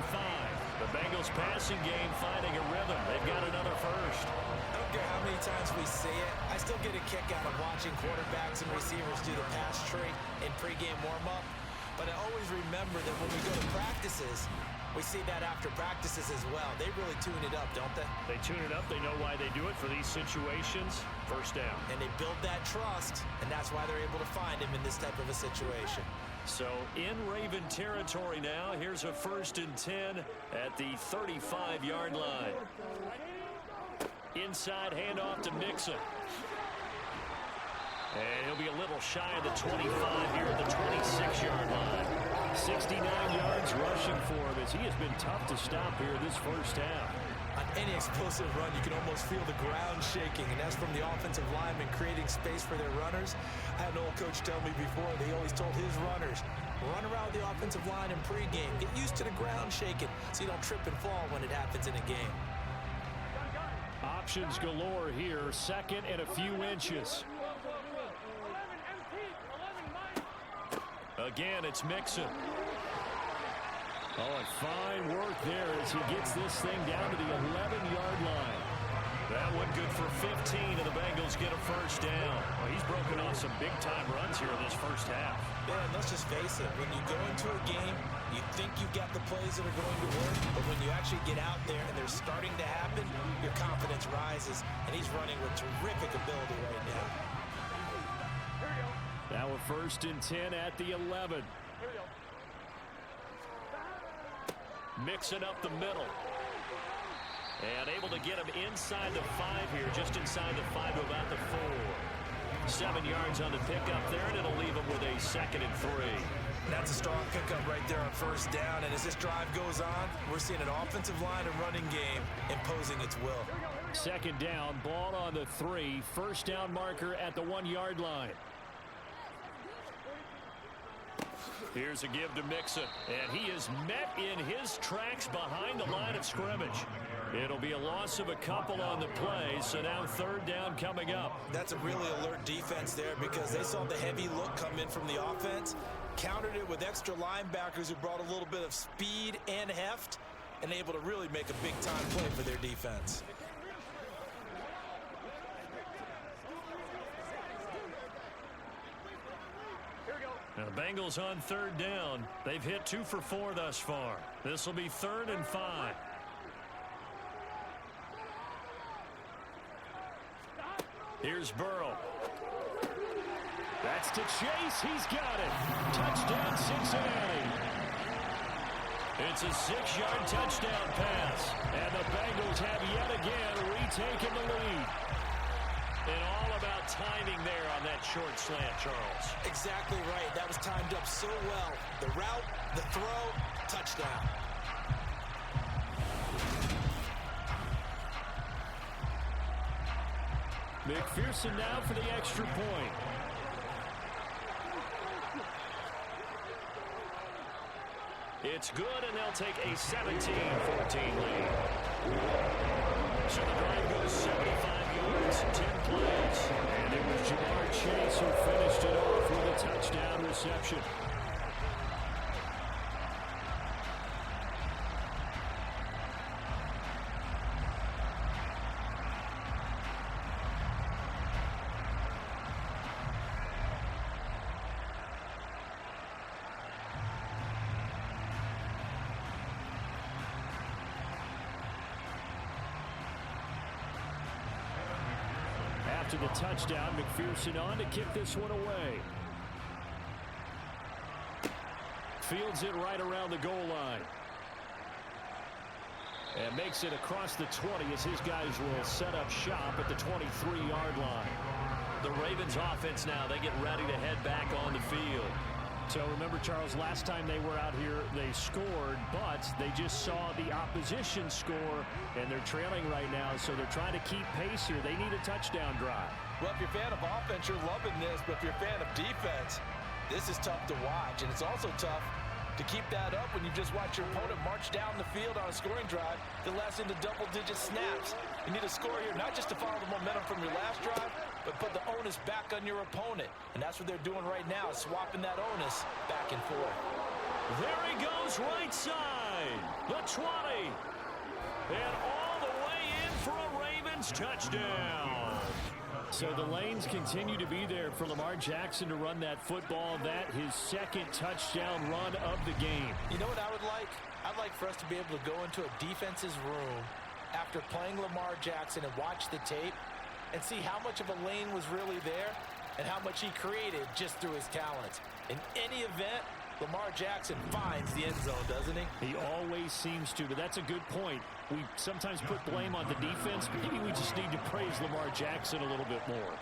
The Bengals passing game finding a rhythm. They've got another first.
I don't care how many times we see it. I still get a kick out of watching quarterbacks and receivers do the pass tree in pregame warm-up. But I always remember that when we go to practices, we see that after practices as well. They really tune it up, don't they?
They tune it up. They know why they do it for these situations. First down.
And they build that trust, and that's why they're able to find him in this type of a situation.
So in Raven territory now, here's a 1st and 10 at the 35-yard line. Inside handoff to Mixon. And he'll be a little shy of the 25 here at the 26-yard line. 69 yards rushing for him as he has been tough to stop here this first half.
On any explosive run, you can almost feel the ground shaking, and that's from the offensive linemen creating space for their runners. I had an old coach tell me before, they always told his runners, run around the offensive line in pregame. Get used to the ground shaking so you don't trip and fall when it happens in a game.
Options galore here, 2nd and a few inches. Again, it's Mixon. Oh, and fine work there as he gets this thing down to the 11-yard line. That one good for 15, and the Bengals get a first down. Well, he's broken off some big-time runs here in this first half.
Yeah, and let's just face it. When you go into a game, you think you've got the plays that are going to work, but when you actually get out there and they're starting to happen, your confidence rises, and he's running with terrific ability right now.
Now a 1st and 10 at the 11. Mixing up the middle. And able to get him inside the 5 here, just inside the 5 to about the 4. 7 yards on the pickup there, and it'll leave him with a 2nd and 3.
That's a strong pickup right there on first down, and as this drive goes on, we're seeing an offensive line and running game imposing its will.
Second down, ball on the 3. First down marker at the 1-yard line. Here's a give to Mixon, and he is met in his tracks behind the line of scrimmage. It'll be a loss of a couple on the play, so now third down coming up.
That's a really alert defense there because they saw the heavy look come in from the offense, countered it with extra linebackers who brought a little bit of speed and heft, and able to really make a big-time play for their defense.
Now the Bengals on third down. They've hit 2 for 4 thus far. This will be 3rd and 5. Here's Burrow. That's to Chase. He's got it. Touchdown, Cincinnati. It's a 6-yard touchdown pass. And the Bengals have yet again retaken the lead. And all about timing there on that short slant, Charles.
Exactly right. That was timed up so well. The route, the throw, touchdown.
McPherson now for the extra point. It's good, and they'll take a 17-14 lead. So the drive goes 75 yards, 10 plays. And it was Jamar Chase who finished it off with a touchdown reception. After the touchdown, McPherson on to kick this one away. Fields it right around the goal line. And makes it across the 20 as his guys will set up shop at the 23-yard line. The Ravens offense now, they get ready to head back on the field. So remember, Charles, last time they were out here, they scored, but they just saw the opposition score, and they're trailing right now, so they're trying to keep pace here. They need a touchdown drive.
Well, if you're a fan of offense, you're loving this, but if you're a fan of defense, this is tough to watch, and it's also tough to keep that up when you just watch your opponent march down the field on a scoring drive that lasts into double-digit snaps. You need a score here, not just to follow the momentum from your last drive, but put the onus back on your opponent. And that's what they're doing right now, swapping that onus back and forth.
There he goes, right side. The 20. And all the way in for a Ravens touchdown. So the lanes continue to be there for Lamar Jackson to run that football. That his second touchdown run of the game.
You know what I would like? I'd like for us to be able to go into a defense's room after playing Lamar Jackson and watch the tape and see how much of a lane was really there and how much he created just through his talents. In any event, Lamar Jackson finds the end zone, doesn't he?
He always seems to, but that's a good point. We sometimes put blame on the defense, but maybe we just need to praise Lamar Jackson a little bit more.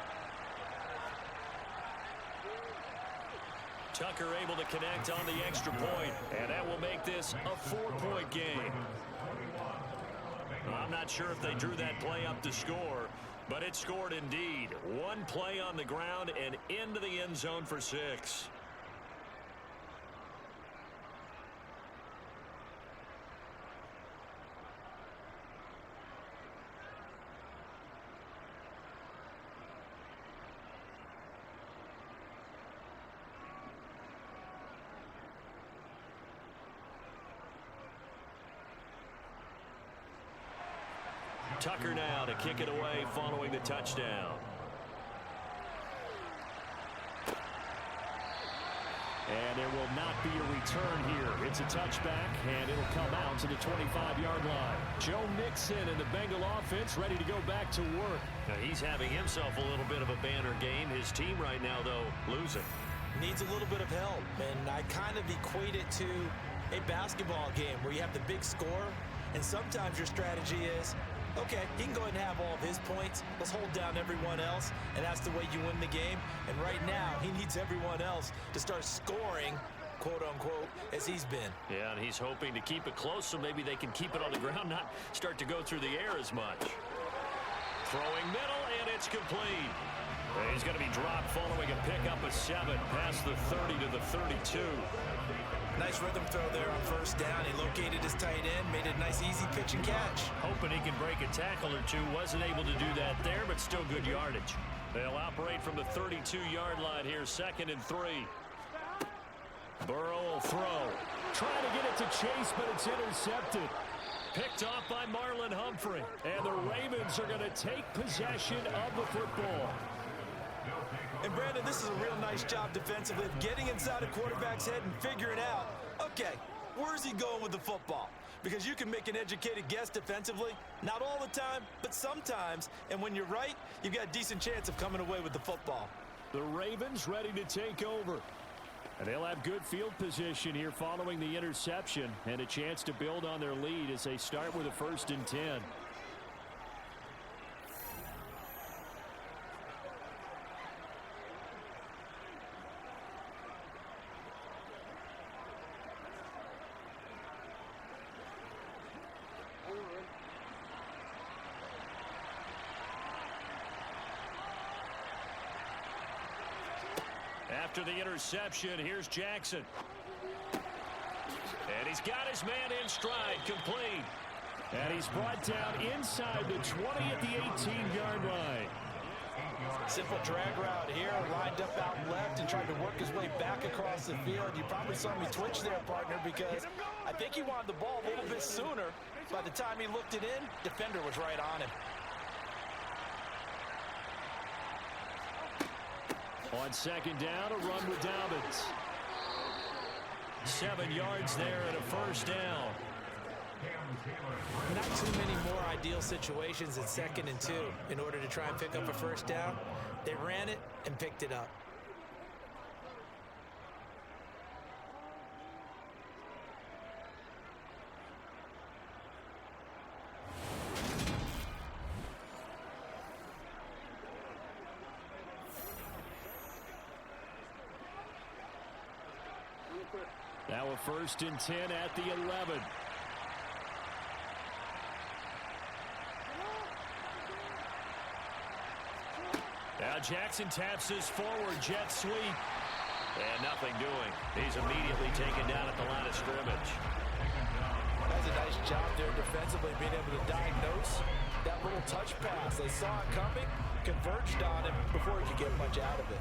Tucker able to connect on the extra point, and that will make this a 4-point game. I'm not sure if they drew that play up to score, but it scored indeed. One play on the ground and into the end zone for 6. Tucker now to kick it away following the touchdown. And there will not be a return here. It's a touchback, and it'll come out to the 25-yard line. Joe Mixon and the Bengal offense ready to go back to work. Now he's having himself a little bit of a banner game. His team right now, though, losing.
Needs a little bit of help, and I kind of equate it to a basketball game where you have the big score, and sometimes your strategy is, okay, he can go ahead and have all of his points. Let's hold down everyone else, and that's the way you win the game. And right now, he needs everyone else to start scoring, quote-unquote, as he's been.
Yeah, and he's hoping to keep it close so maybe they can keep it on the ground, not start to go through the air as much. Throwing middle, and it's complete. He's going to be dropped following a pickup of 7 past the 30 to the 32.
Nice rhythm throw there on first down. He located his tight end, made it a nice easy pitch and catch.
Hoping he can break a tackle or two. Wasn't able to do that there, but still good yardage. They'll operate from the 32-yard line here, 2nd and 3. Burrow will throw. Trying to get it to Chase, but it's intercepted. Picked off by Marlon Humphrey. And the Ravens are going to take possession of the football.
And Brandon, this is a real nice job defensively of getting inside a quarterback's head and figuring out, okay, where's he going with the football? Because you can make an educated guess defensively, not all the time, but sometimes. And when you're right, you've got a decent chance of coming away with the football.
The Ravens ready to take over. And they'll have good field position here following the interception and a chance to build on their lead as they start with a 1st and 10. After the interception, here's Jackson. And he's got his man in stride, complete. And he's brought down inside the 20 at the 18-yard line.
Simple drag route here, lined up out left and tried to work his way back across the field. You probably saw me twitch there, partner, because I think he wanted the ball a little bit sooner. By the time he looked it in, defender was right on him.
On 2nd down, a run with Dobbins. 7 yards there and a 1st down.
Not too many more ideal situations at 2nd and 2 in order to try and pick up a 1st down. They ran it and picked it up.
Now a 1st and 10 at the 11. Now Jackson taps his forward jet sweep. And nothing doing. He's immediately taken down at the line of scrimmage.
That's a nice job there defensively, being able to diagnose that little touch pass. They saw it coming, converged on him before he could get much out of it.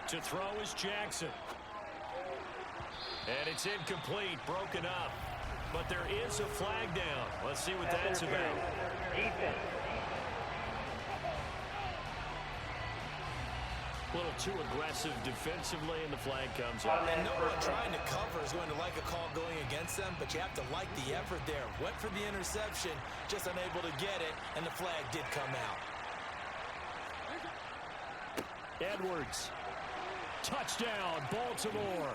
To throw is Jackson. And it's incomplete, broken up. But there is a flag down. Let's see what that's about. A little too aggressive defensively, and the flag comes out.
And no one trying to cover is going to like a call going against them, but you have to like the effort there. Went for the interception, just unable to get it, and the flag did come out.
Edwards. Touchdown, Baltimore.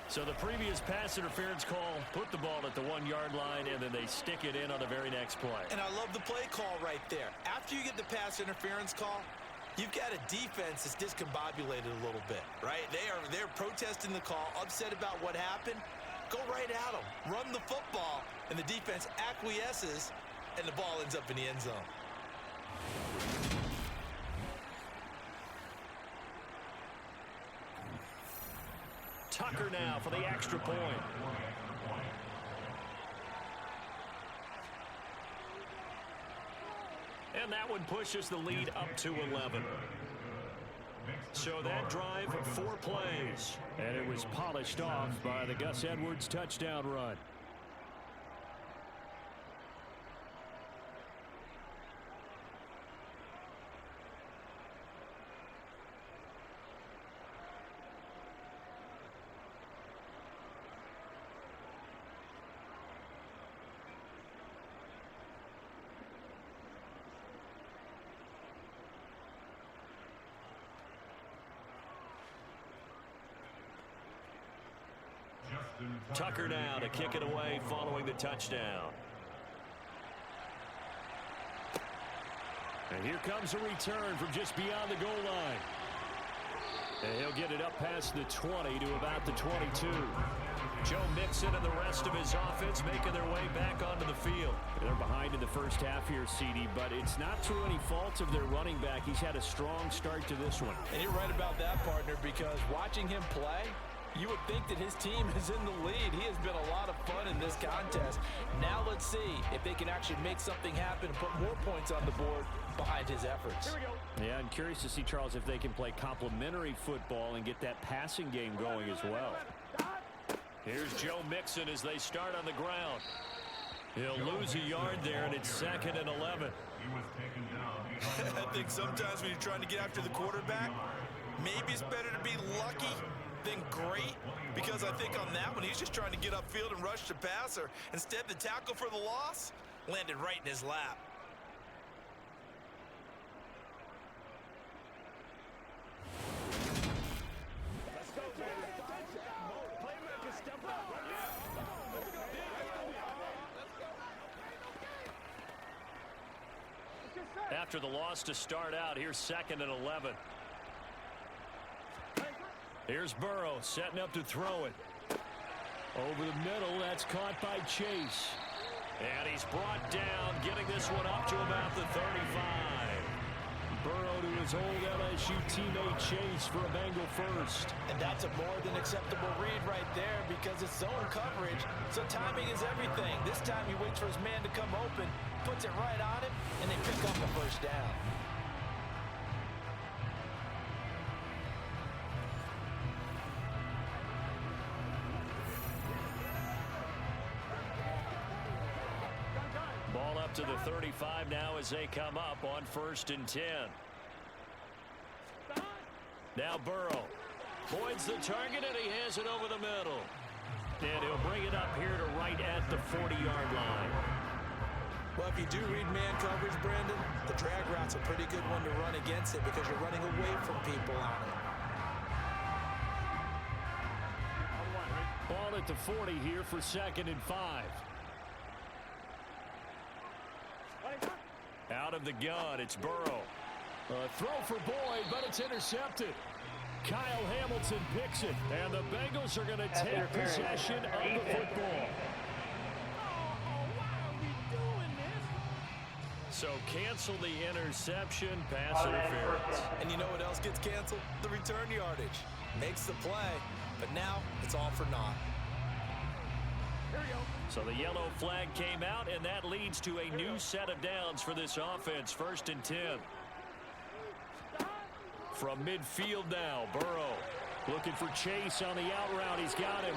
So the previous pass interference call put the ball at the 1-yard line, and then they stick it in on the very next play.
And I love the play call right there. After you get the pass interference call, you've got a defense that's discombobulated a little bit, right? They're protesting the call, upset about what happened. Go right at them. Run the football, and the defense acquiesces, and the ball ends up in the end zone.
Tucker now for the extra point. And that one pushes the lead up to 11. So that drive, 4 plays. And it was polished off by the Gus Edwards touchdown run. Tucker now to kick it away following the touchdown. And here comes a return from just beyond the goal line. And he'll get it up past the 20 to about the 22. Joe Mixon and the rest of his offense making their way back onto the field. They're behind in the first half here, CD, but it's not through any fault of their running back. He's had a strong start to this one.
And you're right about that, partner, because watching him play, you would think that his team is in the lead. He has been a lot of fun in this contest. Now let's see if they can actually make something happen and put more points on the board behind his efforts.
Here we go. Yeah, I'm curious to see, Charles, if they can play complementary football and get that passing game going as well. Here's Joe Mixon as they start on the ground. He'll lose a yard there, and it's 2nd and 11.
I think sometimes when you're trying to get after the quarterback, maybe it's better to be lucky than great, because I think on that one, he's just trying to get upfield and rush the passer. Instead, the tackle for the loss landed right in his lap.
After the loss to start out, here's 2nd and 11. Here's Burrow setting up to throw it. Over the middle, that's caught by Chase. And he's brought down, getting this one up to about the 35. Burrow to his old LSU teammate Chase for a Bengal first.
And that's a more than acceptable read right there, because it's zone coverage, so timing is everything. This time he waits for his man to come open, puts it right on him, and they pick up the first down.
Ball up to the 35 now as they come up on 1st and 10. Now Burrow voids the target, and he has it over the middle. And he'll bring it up here to right at the 40-yard line.
Well, if you do read man coverage, Brandon, the drag route's a pretty good one to run against it because you're running away from people on it.
Ball at the 40 here for 2nd and 5. Out of the gun, it's Burrow. A throw for Boyd, but it's intercepted. Kyle Hamilton picks it, and the Bengals are going to take possession of the football. So cancel the interception, pass interference.
And you know what else gets canceled? The return yardage. Makes the play, but now it's all for naught.
So the yellow flag came out, and that leads to a new set of downs for this offense. 1st and 10. From midfield now, Burrow looking for Chase on the out route. He's got him.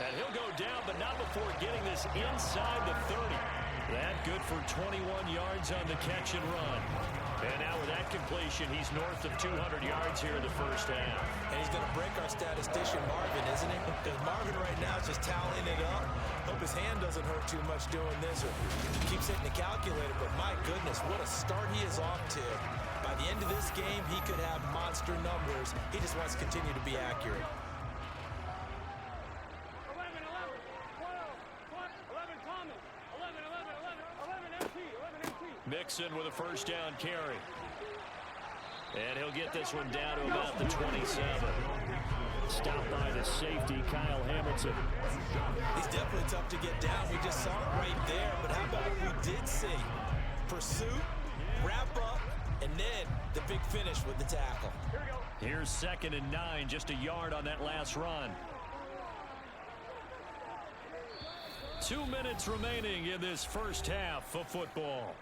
And he'll go down, but not before getting this inside the 30. That good for 21 yards on the catch and run. And now with that completion, he's north of 200 yards here in the first half.
And he's going to break our statistician, Marvin, isn't he? Because Marvin right now is just tallying it up. Hope his hand doesn't hurt too much doing this, or keeps hitting the calculator. But my goodness, what a start he is off to. By the end of this game, he could have monster numbers. He just wants to continue to be accurate.
11, 11 Thomas, 11 MT, 11 MT.
Mixon with a first down carry. And he'll get this one down to about the 27. Stopped by the safety, Kyle Hamilton.
He's definitely tough to get down. We just saw it right there. But how about what we did see? Pursuit, wrap up, and then the big finish with the tackle.
Here's 2nd and 9, just a yard on that last run. 2 minutes remaining in this first half of football.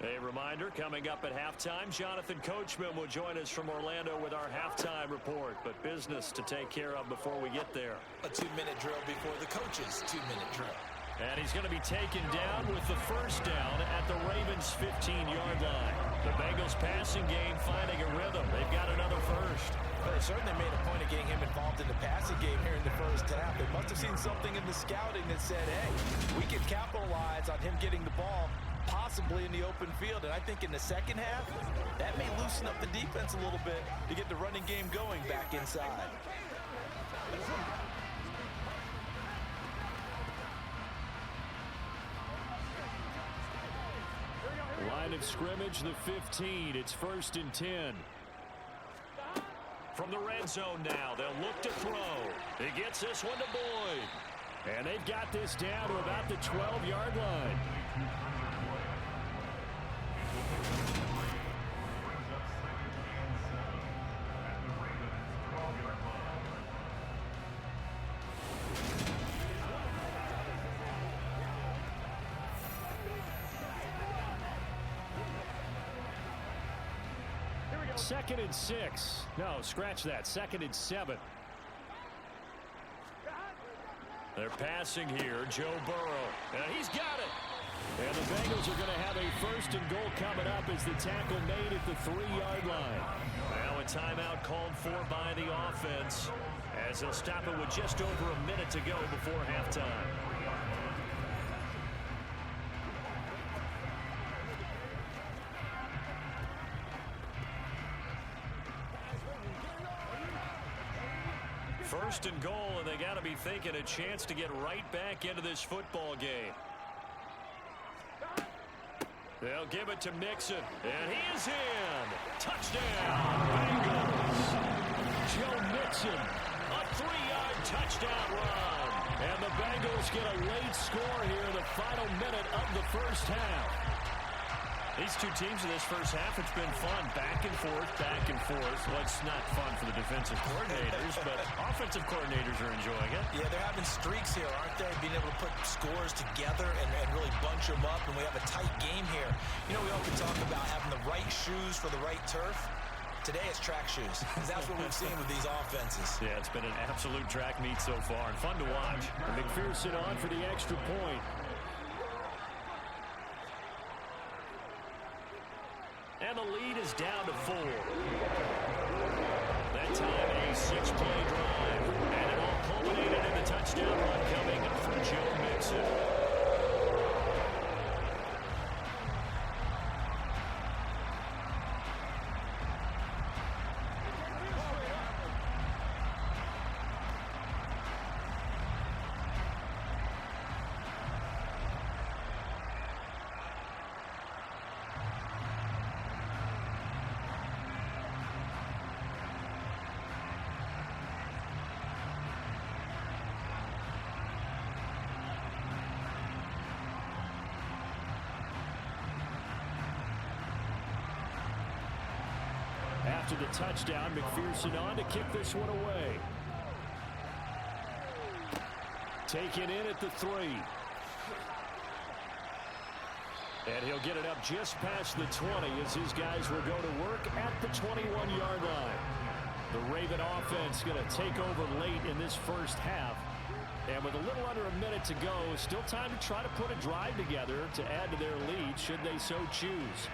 A reminder, coming up at halftime, Jonathan Coachman will join us from Orlando with our halftime report, but business to take care of before we get there.
A 2-minute drill before the coach's 2-minute drill.
And he's going to be taken down with the first down at the Ravens' 15-yard line. The Bengals passing game finding a rhythm. They've got another first.
Well, they certainly made a point of getting him involved in the passing game here in the first half. They must have seen something in the scouting that said, hey, we can capitalize on him getting the ball possibly in the open field. And I think in the second half, that may loosen up the defense a little bit to get the running game going back inside.
line of scrimmage, the 15. It's 1st and 10. From the red zone now, they'll look to throw. He gets this one to Boyd. And they've got this down to about the 12-yard line. Second and 6. No, scratch that. 2nd and 7. They're passing here. Joe Burrow. And he's got it. And the Bengals are going to have a 1st and goal coming up as the tackle made at the 3-yard line. Now a timeout called for by the offense as they'll stop it with just over a minute to go before halftime. First and goal, and they got to be thinking a chance to get right back into this football game. They'll give it to Mixon, and he is in. Touchdown, Bengals. Joe Mixon, a 3-yard touchdown run. And the Bengals get a late score here in the final minute of the first half. These two teams in this first half, it's been fun. Back and forth, back and forth. Well, it's not fun for the defensive coordinators, but offensive coordinators are enjoying it.
Yeah, they're having streaks here, aren't they? Being able to put scores together and really bunch them up, and we have a tight game here. You know, we often talk about having the right shoes for the right turf. Today it's track shoes, because that's what we've seen with these offenses.
Yeah, it's been an absolute track meet so far, and fun to watch. And McPherson on for the extra point. And the lead is down to 4. That time a 6-play drive. And it all culminated in the touchdown run coming from Joe Mixon. After the touchdown, McPherson on to kick this one away. Taken in at the 3. And he'll get it up just past the 20 as his guys will go to work at the 21-yard line. The Raven offense going to take over late in this first half. And with a little under a minute to go, still time to try to put a drive together to add to their lead should they so choose.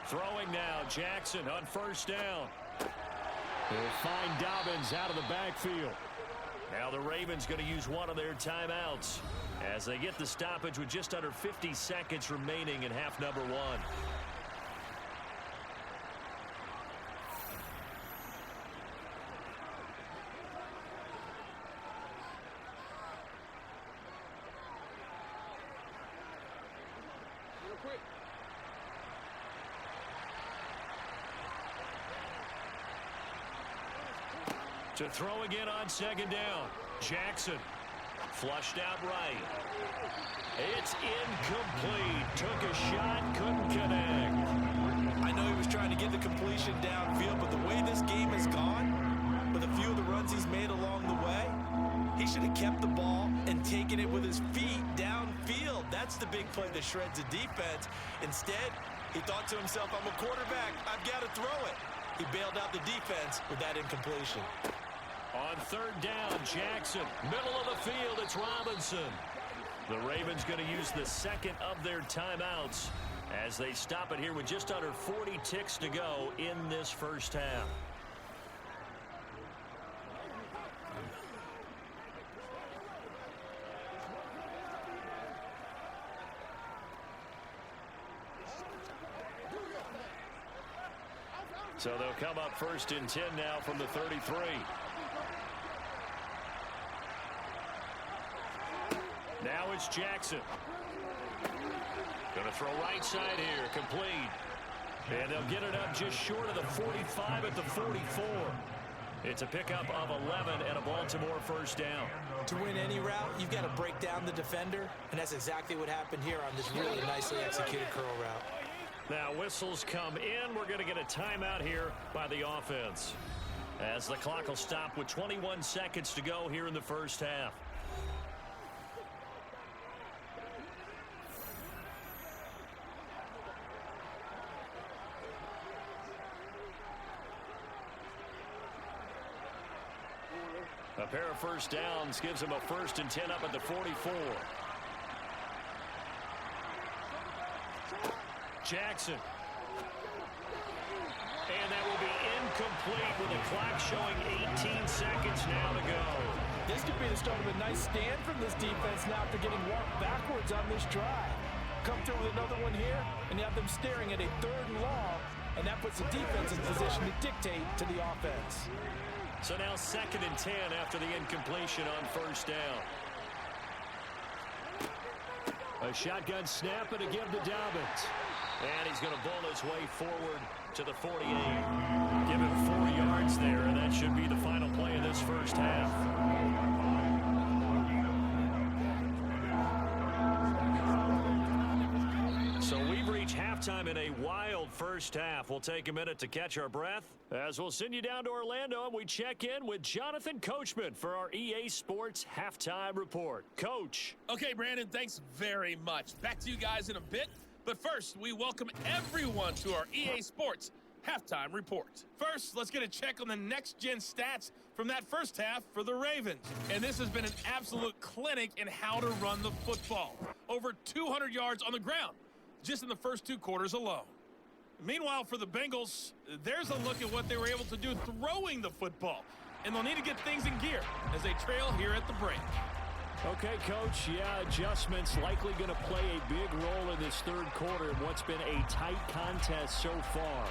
Throwing now, Jackson on first down. They'll find Dobbins out of the backfield. Now the Ravens going to use one of their timeouts as they get the stoppage with just under 50 seconds remaining in half number 1. To throw again on second down. Jackson flushed out right. It's incomplete. Took a shot, couldn't connect.
I know he was trying to get the completion downfield, but the way this game has gone, with a few of the runs he's made along the way, he should have kept the ball and taken it with his feet downfield. That's the big play that shreds the defense. Instead, he thought to himself, I'm a quarterback. I've got to throw it. He bailed out the defense with that incompletion.
On third down, Jackson. Middle of the field, it's Robinson. The Ravens going to use the second of their timeouts as they stop it here with just under 40 ticks to go in this first half. So they'll come up 1st and 10 now from the 33. Now it's Jackson. Going to throw right side here, complete. And they'll get it up just short of the 45 at the 44. It's a pickup of 11 and a Baltimore 1st down.
To win any route, you've got to break down the defender, and that's exactly what happened here on this really nicely executed curl route.
Now whistles come in. We're going to get a timeout here by the offense, as the clock will stop with 21 seconds to go here in the 1st half. A pair of 1st downs gives them a 1st and 10 up at the 44. Jackson. And that will be incomplete with the clock showing 18 seconds now to go.
This could be the start of a nice stand from this defense now after getting walked backwards on this drive. Come through with another one here, and you have them staring at a 3rd and long, and that puts the defense in position to dictate to the offense.
So now 2nd and 10 after the incompletion on 1st down. A shotgun snap and a give to Dobbins. And he's going to bull his way forward to the 48. Give him 4 yards there, and that should be the final play of this 1st half. So we've reached halftime in a wild 1st half. We'll take a minute to catch our breath as we'll send you down to Orlando and we check in with Jonathan Coachman for our EA Sports Halftime Report. Coach.
Okay, Brandon, thanks very much. Back to you guys in a bit. But first, we welcome everyone to our EA Sports Halftime Report. First, let's get a check on the next-gen stats from that 1st half for the Ravens. And this has been an absolute clinic in how to run the football. Over 200 yards on the ground, just in the first 2 quarters alone. Meanwhile, for the Bengals, there's a look at what they were able to do throwing the football. And they'll need to get things in gear as they trail here at the break.
Okay, Coach, yeah, adjustments likely going to play a big role in this 3rd quarter in what's been a tight contest so far.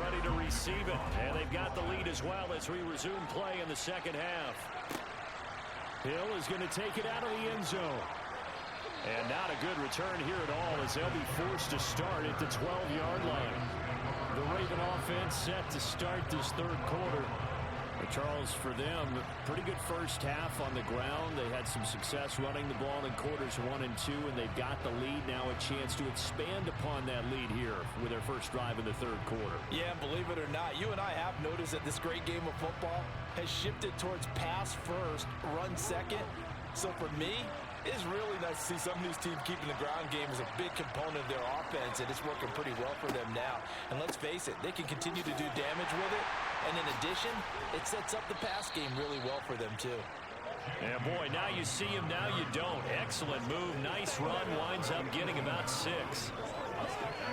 Ready to receive it, and they've got the lead as well as we resume play in the 2nd half. Hill is going to take it out of the end zone. And not a good return here at all as they'll be forced to start at the 12-yard line. The Raven offense set to start this 3rd quarter. But Charles, for them, pretty good 1st half on the ground. They had some success running the ball in quarters 1 and 2, and they've got the lead now, a chance to expand upon that lead here with their first drive in the 3rd quarter.
Yeah, believe it or not, you and I have noticed that this great game of football has shifted towards pass first, run second. So for me, it's really nice to see some of these teams keeping the ground game as a big component of their offense, and it's working pretty well for them now. And let's face it, they can continue to do damage with it. And in addition, it sets up the pass game really well for them, too.
Yeah, boy, now you see him, now you don't. Excellent move, nice run, winds up getting about 6.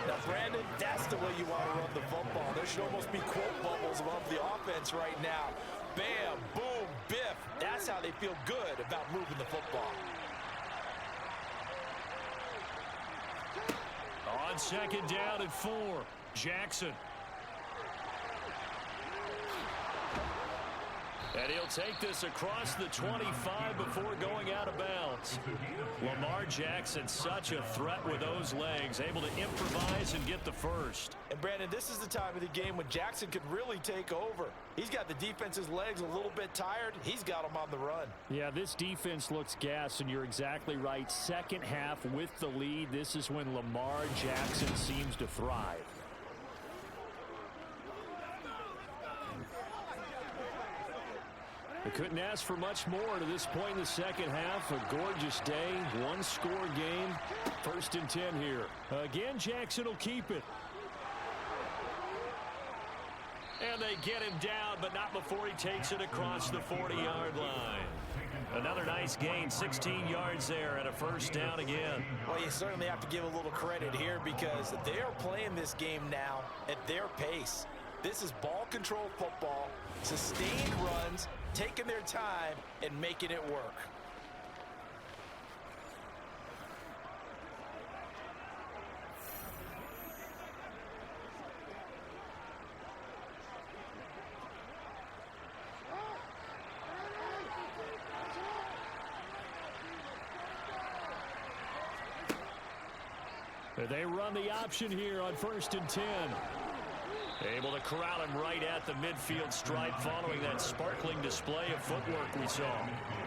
Now, Brandon, that's the way you want to run the football. There should almost be quote bubbles above the offense right now. Bam, boom, biff. That's how they feel good about moving the football.
On 2nd down and 4, Jackson. And he'll take this across the 25 before going out of bounds. Lamar Jackson, such a threat with those legs, able to improvise and get the first.
And Brandon, this is the time of the game when Jackson could really take over. He's got the defense's legs a little bit tired. He's got them on the run.
Yeah, this defense looks gassed, and you're exactly right. 2nd half with the lead. This is when Lamar Jackson seems to thrive. They couldn't ask for much more to this point in the 2nd half. A gorgeous day, 1-score game. 1st and 10 here. Again, Jackson will keep it. And they get him down, but not before he takes it across the 40-yard line. Another nice gain, 16 yards there, and a first down again.
Well, you certainly have to give a little credit here because they are playing this game now at their pace. This is ball control football, sustained runs, taking their time, and making it work.
They run the option here on 1st and 10. Able to corral him right at the midfield stripe following that sparkling display of footwork we saw.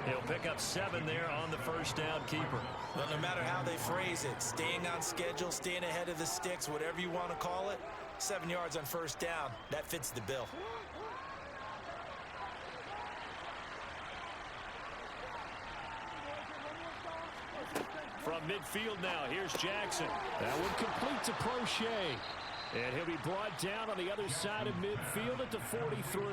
He'll pick up 7 there on the first down keeper.
Well, no matter how they phrase it, staying on schedule, staying ahead of the sticks, whatever you want to call it, 7 yards on first down, that fits the bill.
From midfield now, here's Jackson. That one complete to Prochet. And he'll be brought down on the other side of midfield at the 43.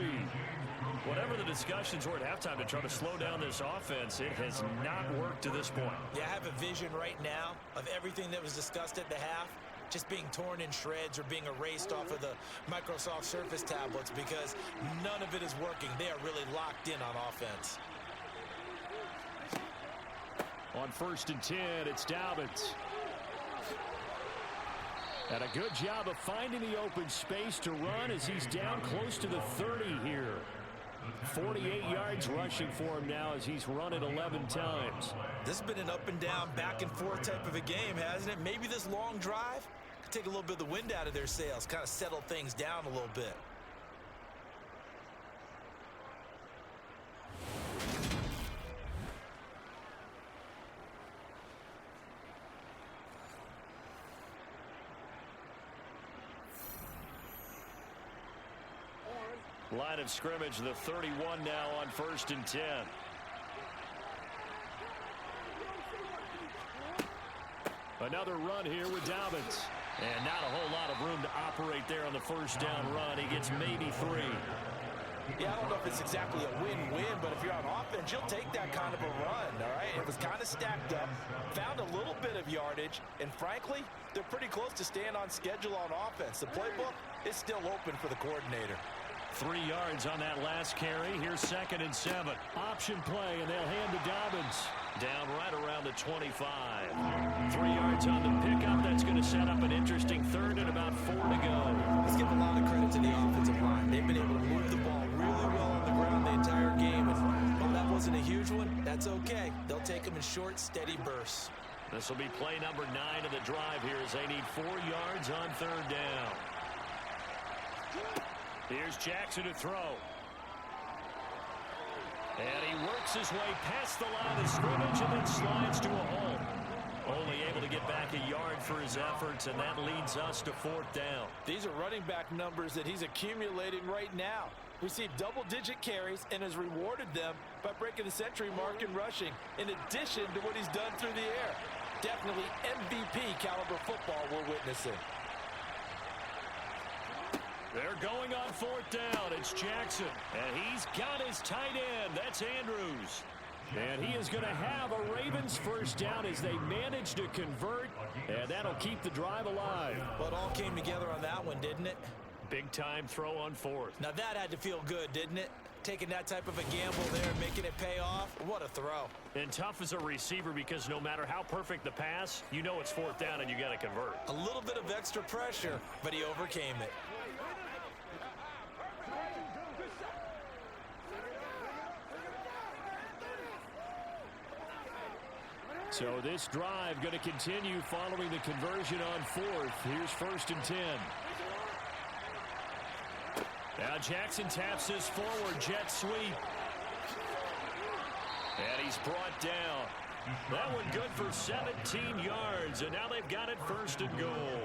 Whatever the discussions were at halftime to try to slow down this offense, it has not worked to this point.
Yeah, I have a vision right now of everything that was discussed at the half just being torn in shreds or being erased off of the Microsoft Surface tablets because none of it is working. They are really locked in on offense.
On 1st and 10, it's Dobbins. And a good job of finding the open space to run as he's down close to the 30 here. 48 yards rushing for him now as he's run it 11 times.
This has been an up and down, back and forth type of a game, hasn't it? Maybe this long drive could take a little bit of the wind out of their sails, kind of settle things down a little bit.
Line of scrimmage, the 31 now on 1st and 10. Another run here with Dobbins. And not a whole lot of room to operate there on the first down run. He gets maybe 3.
Yeah, I don't know if it's exactly a win-win, but if you're on offense, you'll take that kind of a run, all right? It was kind of stacked up, found a little bit of yardage, and frankly, they're pretty close to staying on schedule on offense. The playbook is still open for the coordinator.
3 yards on that last carry. Here's 2nd and 7. Option play, and they'll hand to Dobbins. Down right around the 25. 3 yards on the pickup. That's going to set up an interesting 3rd and about 4 to go.
Let's give a lot of credit to the offensive line. They've been able to move the ball really well on the ground the entire game. And while that wasn't a huge one, that's okay. They'll take them in short, steady bursts.
This will be play number 9 of the drive here as they need 4 yards on 3rd down. Here's Jackson to throw. And he works his way past the line of scrimmage and then slides to a hole. Only able to get back a yard for his efforts, and that leads us to 4th down.
These are running back numbers that he's accumulating right now. Received double-digit carries and has rewarded them by breaking the century mark in rushing, in addition to what he's done through the air. Definitely MVP caliber football we're witnessing.
They're going on 4th down. It's Jackson. And he's got his tight end. That's Andrews. And he is going to have a Ravens first down as they manage to convert. And that'll keep the drive alive.
Well, it all came together on that one, didn't it?
Big time throw on 4th.
Now that had to feel good, didn't it? Taking that type of a gamble there and making it pay off. What a throw.
And tough as a receiver because no matter how perfect the pass, you know it's 4th down and you got to convert.
A little bit of extra pressure, but he overcame it.
So this drive going to continue following the conversion on 4th. Here's 1st and 10. Now Jackson taps this forward jet sweep. And he's brought down. That one good for 17 yards. And now they've got it 1st and goal.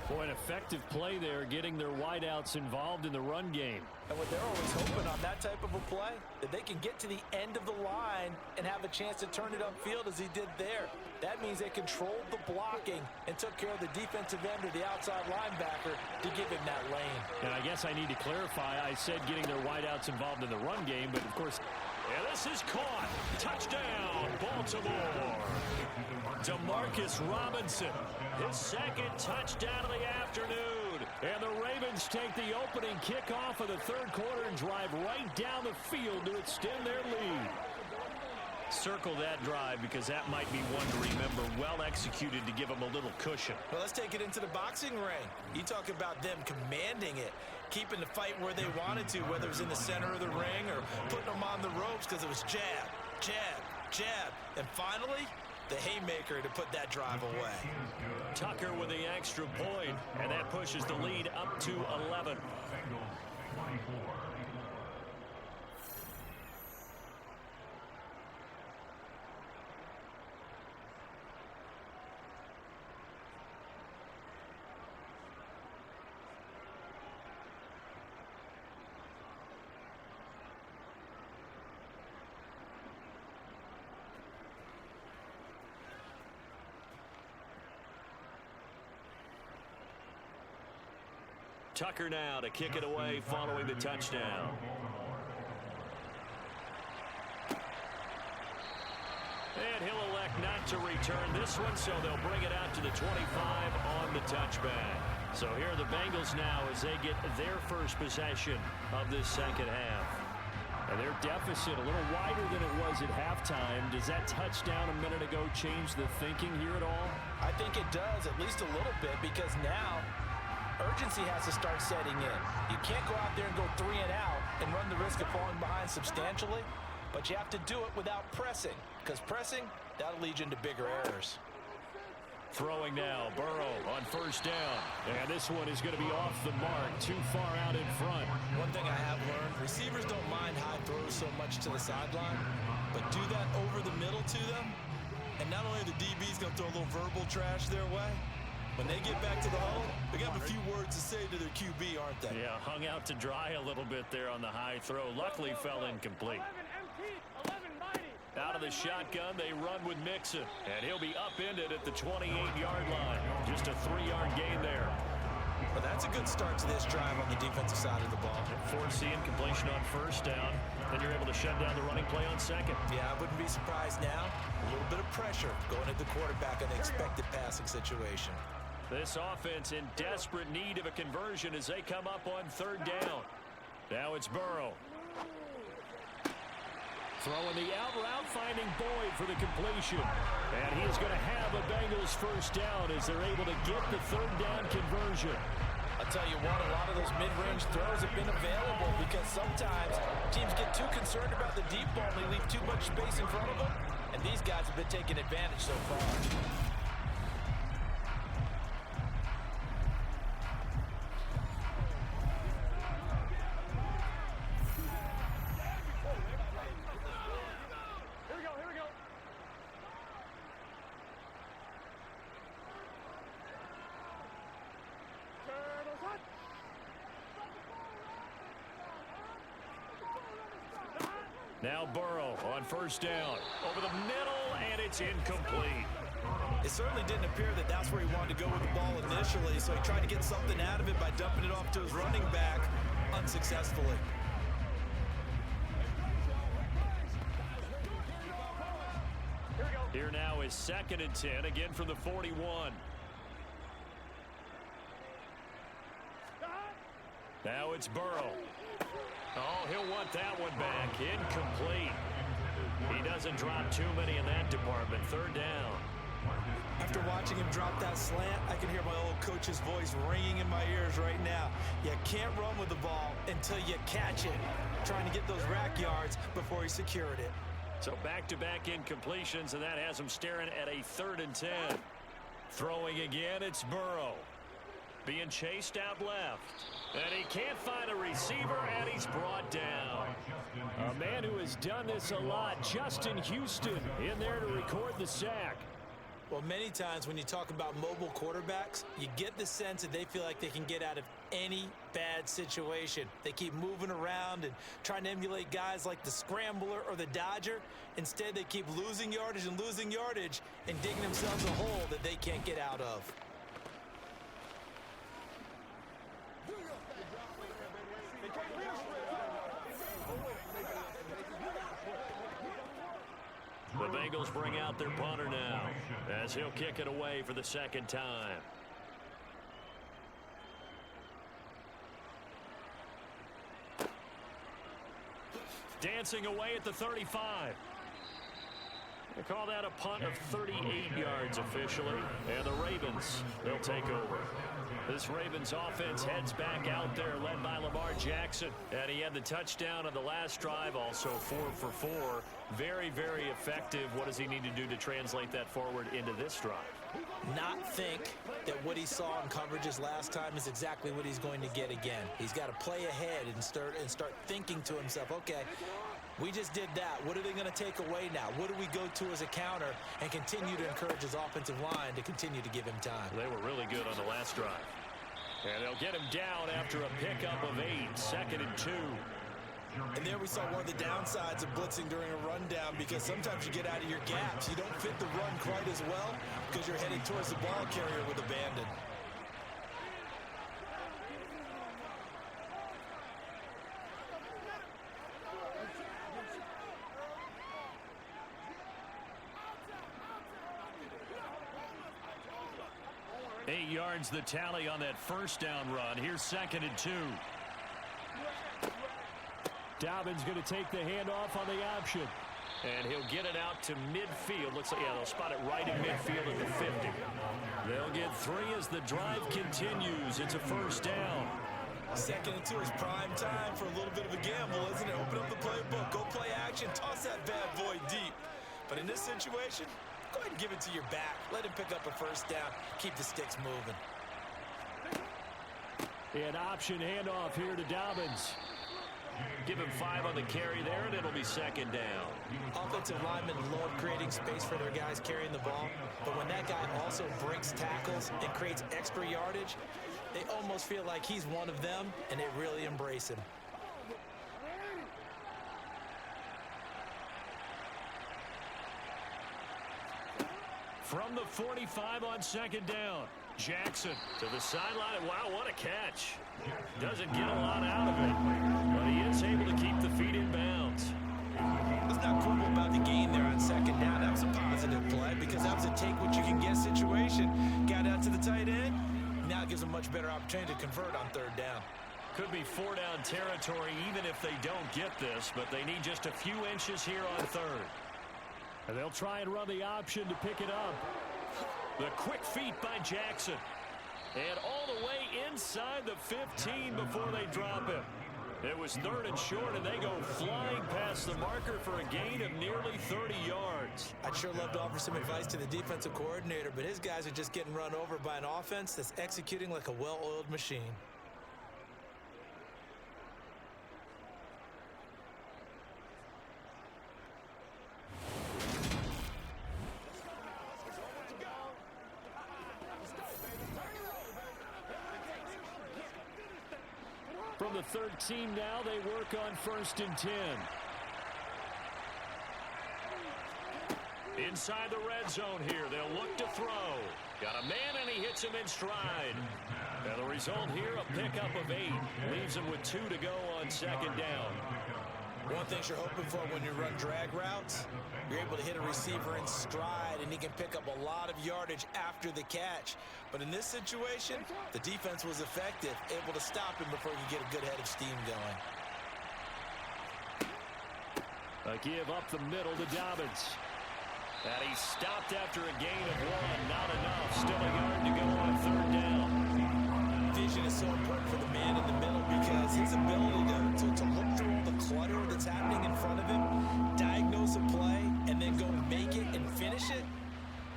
Boy, an effective play there, getting their wideouts involved in the run game.
And what they're always hoping on that type of a play, that they can get to the end of the line and have a chance to turn it upfield as he did there. That means they controlled the blocking and took care of the defensive end or the outside linebacker to give him that lane.
And I guess I need to clarify, I said getting their wideouts involved in the run game, but of course, and this is caught. Touchdown, Baltimore. Demarcus Robinson, his second touchdown of the afternoon. And the Ravens take the opening kickoff of the third quarter and drive right down the field to extend their lead. Circle that drive because that might be one to remember. Well executed to give them a little cushion.
Well, let's take it into the boxing ring. You talk about them commanding it, keeping the fight where they wanted to, whether it was in the center of the ring or putting them on the ropes because it was jab, jab, jab. And finally, the haymaker to put that drive away.
Tucker with the extra point, and that pushes the lead up to 11. Tucker now to kick it away following the touchdown. And he'll elect not to return this one, so they'll bring it out to the 25 on the touchback. So here are the Bengals now as they get their first possession of this second half. And their deficit a little wider than it was at halftime. Does that touchdown a minute ago change the thinking here at all?
I think it does, at least a little bit, because now urgency has to start setting in. You can't go out there and go 3 and out and run the risk of falling behind substantially, but you have to do it without pressing, because pressing, that'll lead you into bigger errors.
Throwing now, Burrow on first down. And this one is going to be off the mark, too far out in front.
One thing I have learned, receivers don't mind high throws so much to the sideline, but do that over the middle to them, and not only are the DBs going to throw a little verbal trash their way, when they get back to the huddle, they got a few words to say to their QB, aren't they?
Yeah, hung out to dry a little bit there on the high throw. Luckily fell incomplete.
11 mighty.
Out of the shotgun, they run with Mixon. And he'll be upended at the 28-yard line. Just a 3-yard gain there.
Well, that's a good start to this drive on the defensive side of the ball.
Forcing completion on first down. Then you're able to shut down the running play on second.
Yeah, I wouldn't be surprised now. A little bit of pressure going at the quarterback in the expected passing situation.
This offense in desperate need of a conversion as they come up on third down. Now it's Burrow. Throwing the out route, finding Boyd for the completion. And he is going to have a Bengals first down as they're able to get the third down conversion.
I'll tell you what, a lot of those mid-range throws have been available because sometimes teams get too concerned about the deep ball and they leave too much space in front of them. And these guys have been taking advantage so far.
Now Burrow on first down. Over the middle, and it's incomplete.
It certainly didn't appear that that's where he wanted to go with the ball initially, so he tried to get something out of it by dumping it off to his running back unsuccessfully.
Here now is 2nd and 10, again from the 41. Now it's Burrow. Oh, he'll want that one back. Incomplete. He doesn't drop too many in that department. Third down.
After watching him drop that slant, I can hear my old coach's voice ringing in my ears right now. You can't run with the ball until you catch it. Trying to get those rack yards before he secured it.
So back-to-back incompletions, and that has him staring at a 3rd and 10. Throwing again, it's Burrow. Being chased out left. And he can't find a receiver, and he's brought down. A man who has done this a lot, Justin Houston, in there to record the sack.
Well, many times when you talk about mobile quarterbacks, you get the sense that they feel like they can get out of any bad situation. They keep moving around and trying to emulate guys like the Scrambler or the Dodger. Instead, they keep losing yardage and digging themselves a hole that they can't get out of.
The Bengals bring out their punter now as he'll kick it away for the second time. Dancing away at the 35. They call that a punt of 38 yards officially. And the Ravens, they'll take over. This Ravens offense heads back out there, led by Lamar Jackson. And he had the touchdown on the last drive, also 4 for 4. Very, very effective. What does he need to do to translate that forward into this drive?
Not think that what he saw in coverages last time is exactly what he's going to get again. He's got to play ahead and start thinking to himself, okay, we just did that. What are they going to take away now? What do we go to as a counter? And continue to encourage his offensive line to continue to give him time.
They were really good on the last drive. And they'll get him down after a pickup of 8, 2nd and 2.
And there we saw one of the downsides of blitzing during a rundown, because sometimes you get out of your gaps. You don't fit the run quite as well because you're headed towards the ball carrier with abandon.
Eight yards the tally on that first down run. Here's 2nd and 2. Dobbins going to take the handoff on the option. And he'll get it out to midfield. Looks like, yeah, they'll spot it right in midfield at the 50. They'll get 3 as the drive continues. It's a first down.
2nd and 2 is prime time for a little bit of a gamble, isn't it? Open up the playbook, go play action, toss that bad boy deep. But in this situation, go ahead and give it to your back. Let him pick up a first down. Keep the sticks moving.
An option handoff here to Dobbins. Give him 5 on the carry there, and it'll be 2nd down.
Offensive linemen love creating space for their guys carrying the ball, but when that guy also breaks tackles and creates extra yardage, they almost feel like he's one of them, and they really embrace him.
From the 45 on 2nd down. Jackson to the sideline. Wow, what a catch. Doesn't get a lot out of it, but he is able to keep the feet in bounds.
What's not cool about the gain there on 2nd down? That was a positive play because that was a take-what-you-can-get situation. Got out to the tight end. Now it gives them much better opportunity to convert on 3rd down.
Could be 4-down territory even if they don't get this, but they need just a few inches here on 3rd. And they'll try and run the option to pick it up. The quick feet by Jackson. And all the way inside the 15 before they drop him. It was 3rd and short, and they go flying past the marker for a gain of nearly 30 yards.
I'd sure love to offer some advice to the defensive coordinator, but his guys are just getting run over by an offense that's executing like a well-oiled machine.
From the 13 now, they work on 1st and 10. Inside the red zone here, they'll look to throw. Got a man, and he hits him in stride. And the result here, a pickup of 8. Leaves him with 2 to go on 2nd down.
One thing you're hoping for when you run drag routes, you're able to hit a receiver in stride, and he can pick up a lot of yardage after the catch. But in this situation, the defense was effective, able to stop him before he could get a good head of steam going.
A give up the middle to Dobbins. And he stopped after a gain of 1. Not enough. Still a yard to go on 3rd down.
Vision is so important for the man in the middle because his ability to look through all the clutter that's happening in front of him, diagnose a play, and then go make it and finish it,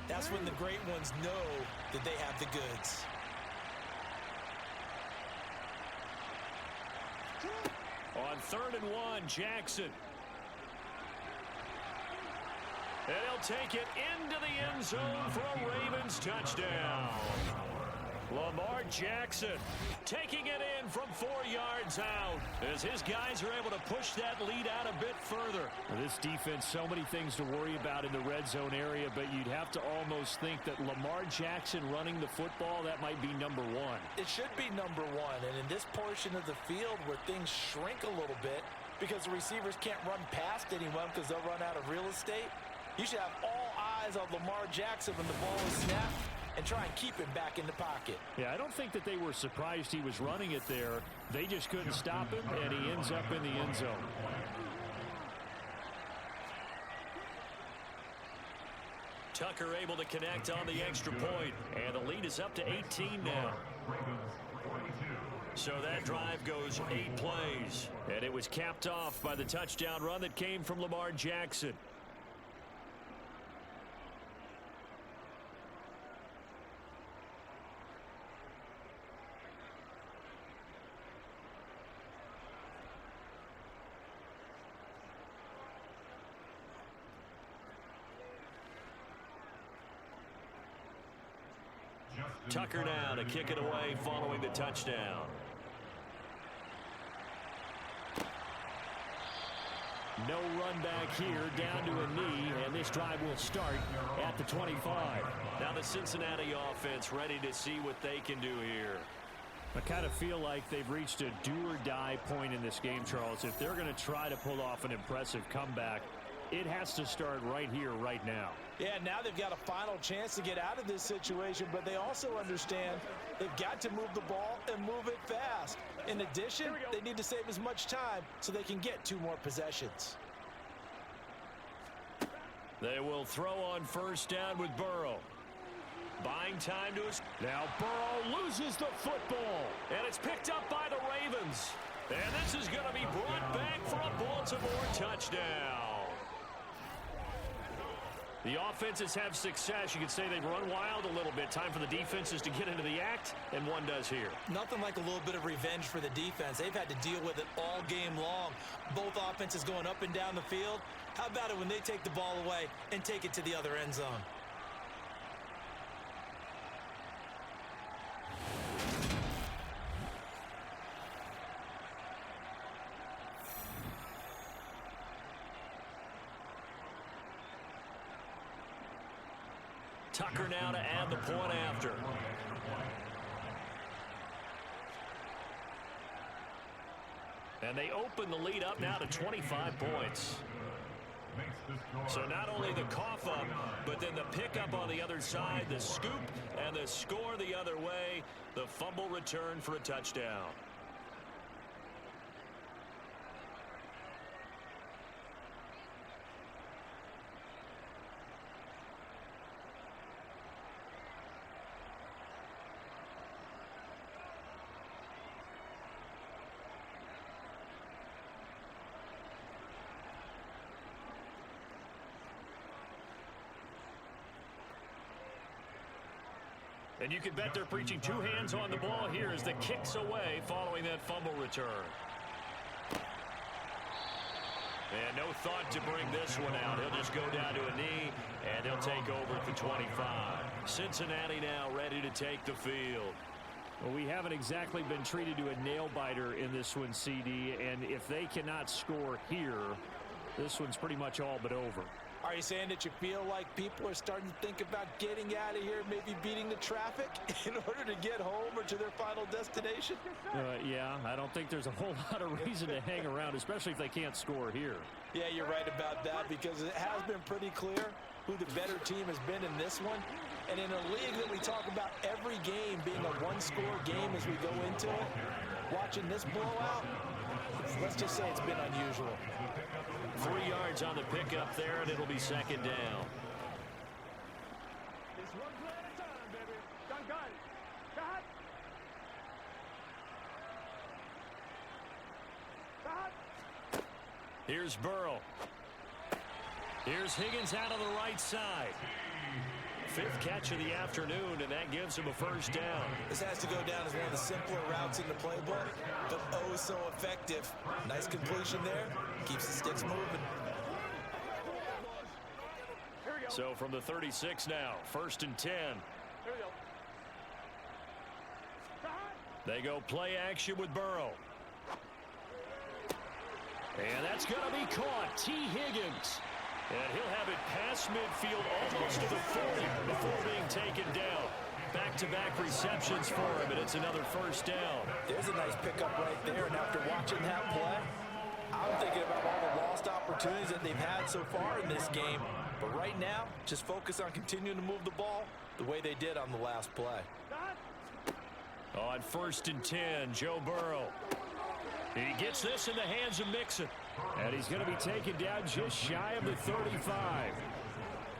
that's when the great ones know that they have the goods.
On 3rd and 1, Jackson. And he'll take it into the end zone for a Ravens touchdown. Lamar Jackson taking it in from 4 yards out as his guys are able to push that lead out a bit further. This defense, so many things to worry about in the red zone area, but you'd have to almost think that Lamar Jackson running the football, that might be number one.
It should be number one, and in this portion of the field where things shrink a little bit because the receivers can't run past anyone because they'll run out of real estate, you should have all eyes on Lamar Jackson when the ball is snapped and try and keep him back in the pocket.
Yeah, I don't think that they were surprised he was running it there. They just couldn't stop him, and he ends up in the end zone. Tucker able to connect on the extra point, and the lead is up to 18 now. So that drive goes 8 plays, and it was capped off by the touchdown run that came from Lamar Jackson. Tucker now to kick it away following the touchdown. No run back here, down to a knee, and this drive will start at the 25. Now the Cincinnati offense ready to see what they can do here. I kind of feel like they've reached a do-or-die point in this game, Charles. If they're going to try to pull off an impressive comeback, it has to start right here, right now.
Yeah, now they've got a final chance to get out of this situation, but they also understand they've got to move the ball and move it fast. In addition, they need to save as much time so they can get 2 more possessions.
They will throw on first down with Burrow. Buying time to us. Now Burrow loses the football, and it's picked up by the Ravens. And this is going to be brought back for a Baltimore touchdown. The offenses have success. You could say they've run wild a little bit. Time for the defenses to get into the act, and one does here.
Nothing like a little bit of revenge for the defense. They've had to deal with it all game long. Both offenses going up and down the field. How about it when they take the ball away and take it to the other end zone?
Tucker now to add the point after. And they open the lead up now to 25 points. So not only the cough up, but then the pickup on the other side, the scoop, and the score the other way, the fumble return for a touchdown. And you can bet they're preaching 2 hands on the ball here as the kick's away following that fumble return. And no thought to bring this one out. He'll just go down to a knee, and he'll take over at the 25. Cincinnati now ready to take the field. Well, we haven't exactly been treated to a nail-biter in this one, CD, and if they cannot score here, this one's pretty much all but over.
Are you saying that you feel like people are starting to think about getting out of here, maybe beating the traffic in order to get home or to their final destination?
Yeah, I don't think there's a whole lot of reason to hang around, especially if they can't score here.
Yeah, you're right about that because it has been pretty clear who the better team has been in this one. And in a league that we talk about every game being a one-score game as we go into it, watching this blowout, let's just say it's been unusual.
3 yards on the pickup there, and it'll be second down.
It's one play at a time, baby. Gun. Cut.
Here's Burrow. Here's Higgins out of the right side. 5th catch of the afternoon, and that gives him a first down.
This has to go down as one of the simpler routes in the playbook, but oh so effective. Nice completion there. Keeps the sticks moving.
So from the 36 now, 1st and 10.
Here we go.
They go play action with Burrow. And that's going to be caught. T. Higgins. And he'll have it past midfield almost to the 40 before being taken down. Back-to-back receptions for him, and it's another 1st down.
There's a nice pickup right there, and after watching that play, I'm thinking about all the lost opportunities that they've had so far in this game. But right now, just focus on continuing to move the ball the way they did on the last play.
On 1st and 10, Joe Burrow. He gets this in the hands of Mixon. And he's going to be taken down just shy of the 35.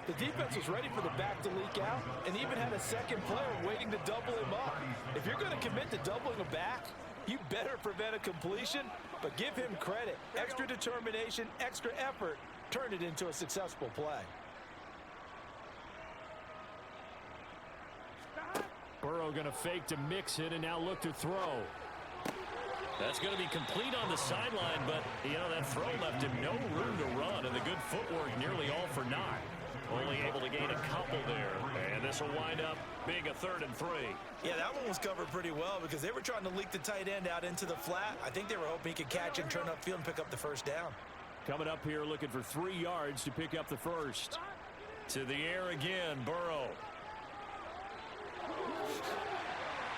The defense was ready for the back to leak out and even had a second player waiting to double him up. If you're going to commit to doubling a back, you better prevent a completion, but give him credit. Extra determination, extra effort, turn it into a successful play.
Burrow going to fake to Mixon and now look to throw. That's going to be complete on the sideline, but, that throw left him no room to run, and the good footwork nearly all for naught. Only able to gain a couple there, and this will wind up being a 3rd and 3.
Yeah, that one was covered pretty well because they were trying to leak the tight end out into the flat. I think they were hoping he could catch and turn upfield and pick up the 1st down.
Coming up here looking for 3 yards to pick up the 1st. To the air again, Burrow.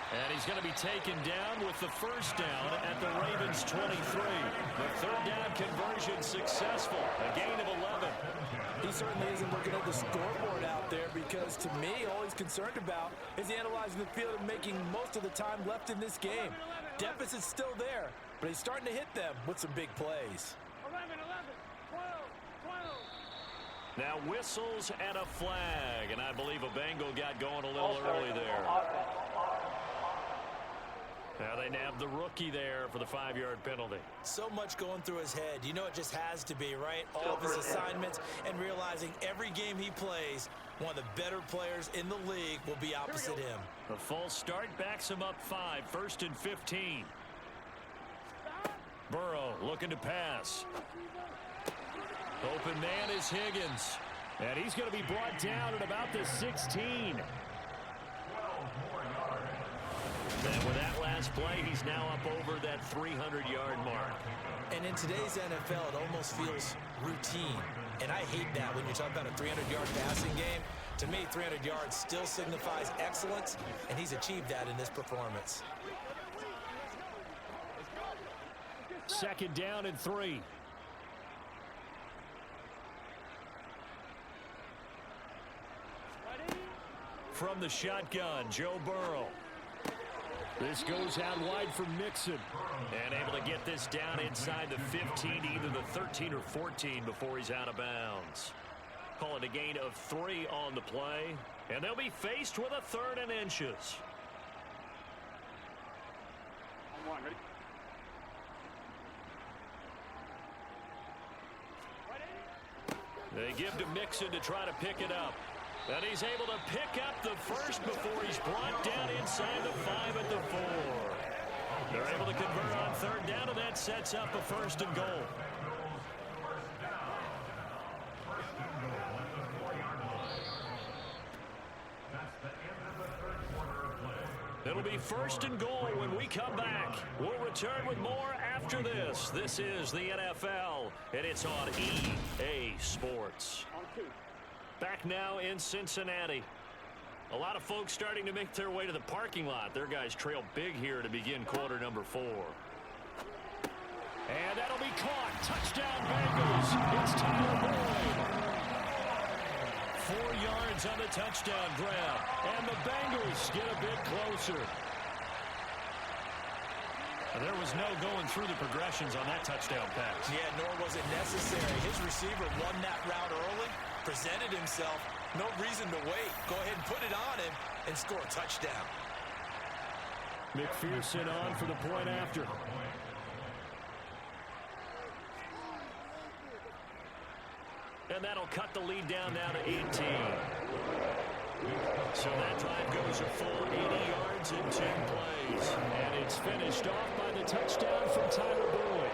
And he's going to be taken down with the 1st down at the Ravens' 23. The 3rd down conversion successful, a gain of 11.
He certainly isn't looking at the scoreboard out there because, to me, all he's concerned about is analyzing the field and making most of the time left in this game. Deficit's still there, but he's starting to hit them with some big plays.
11, 12, 12.
Now whistles and a flag, and I believe a Bengal got going a little early there. Now they nabbed the rookie there for the 5-yard penalty.
So much going through his head. You know it just has to be, right? All of his assignments and realizing every game he plays, one of the better players in the league will be opposite him.
The false start backs him up 5, 1st and 15. Burrow looking to pass. Open man is Higgins. And he's going to be brought down at about the 16. And with that last play, he's now up over that 300-yard mark.
And in today's NFL, it almost feels routine. And I hate that when you talk about a 300-yard passing game. To me, 300 yards still signifies excellence, and he's achieved that in this performance.
2nd down and 3. From the shotgun, Joe Burrow. This goes out wide for Mixon. And able to get this down inside the 15, either the 13 or 14 before he's out of bounds. Call it a gain of 3 on the play. And they'll be faced with a 3rd and inches.
On 1, ready?
They give to Mixon to try to pick it up. And he's able to pick up the 1st before he's brought down inside the 5 at the 4. They're able to convert on 3rd down, and that sets up a 1st and goal. It'll be 1st and goal when we come back. We'll return with more after this. This is the NFL, and it's on EA Sports.
On 2.
Back now in Cincinnati. A lot of folks starting to make their way to the parking lot. Their guys trail big here to begin quarter number 4. And that'll be caught. Touchdown Bengals. It's Tyler Boyd. 4 yards on the touchdown grab. And the Bengals get a bit closer. There was no going through the progressions on that touchdown pass.
Yeah, nor was it necessary. His receiver won that route early, presented himself. No reason to wait. Go ahead and put it on him and score a touchdown.
McPherson on for the point after. And that'll cut the lead down now to 18. So that drive goes a full 80 yards in 10 plays. And it's finished off by the touchdown from Tyler Boyd.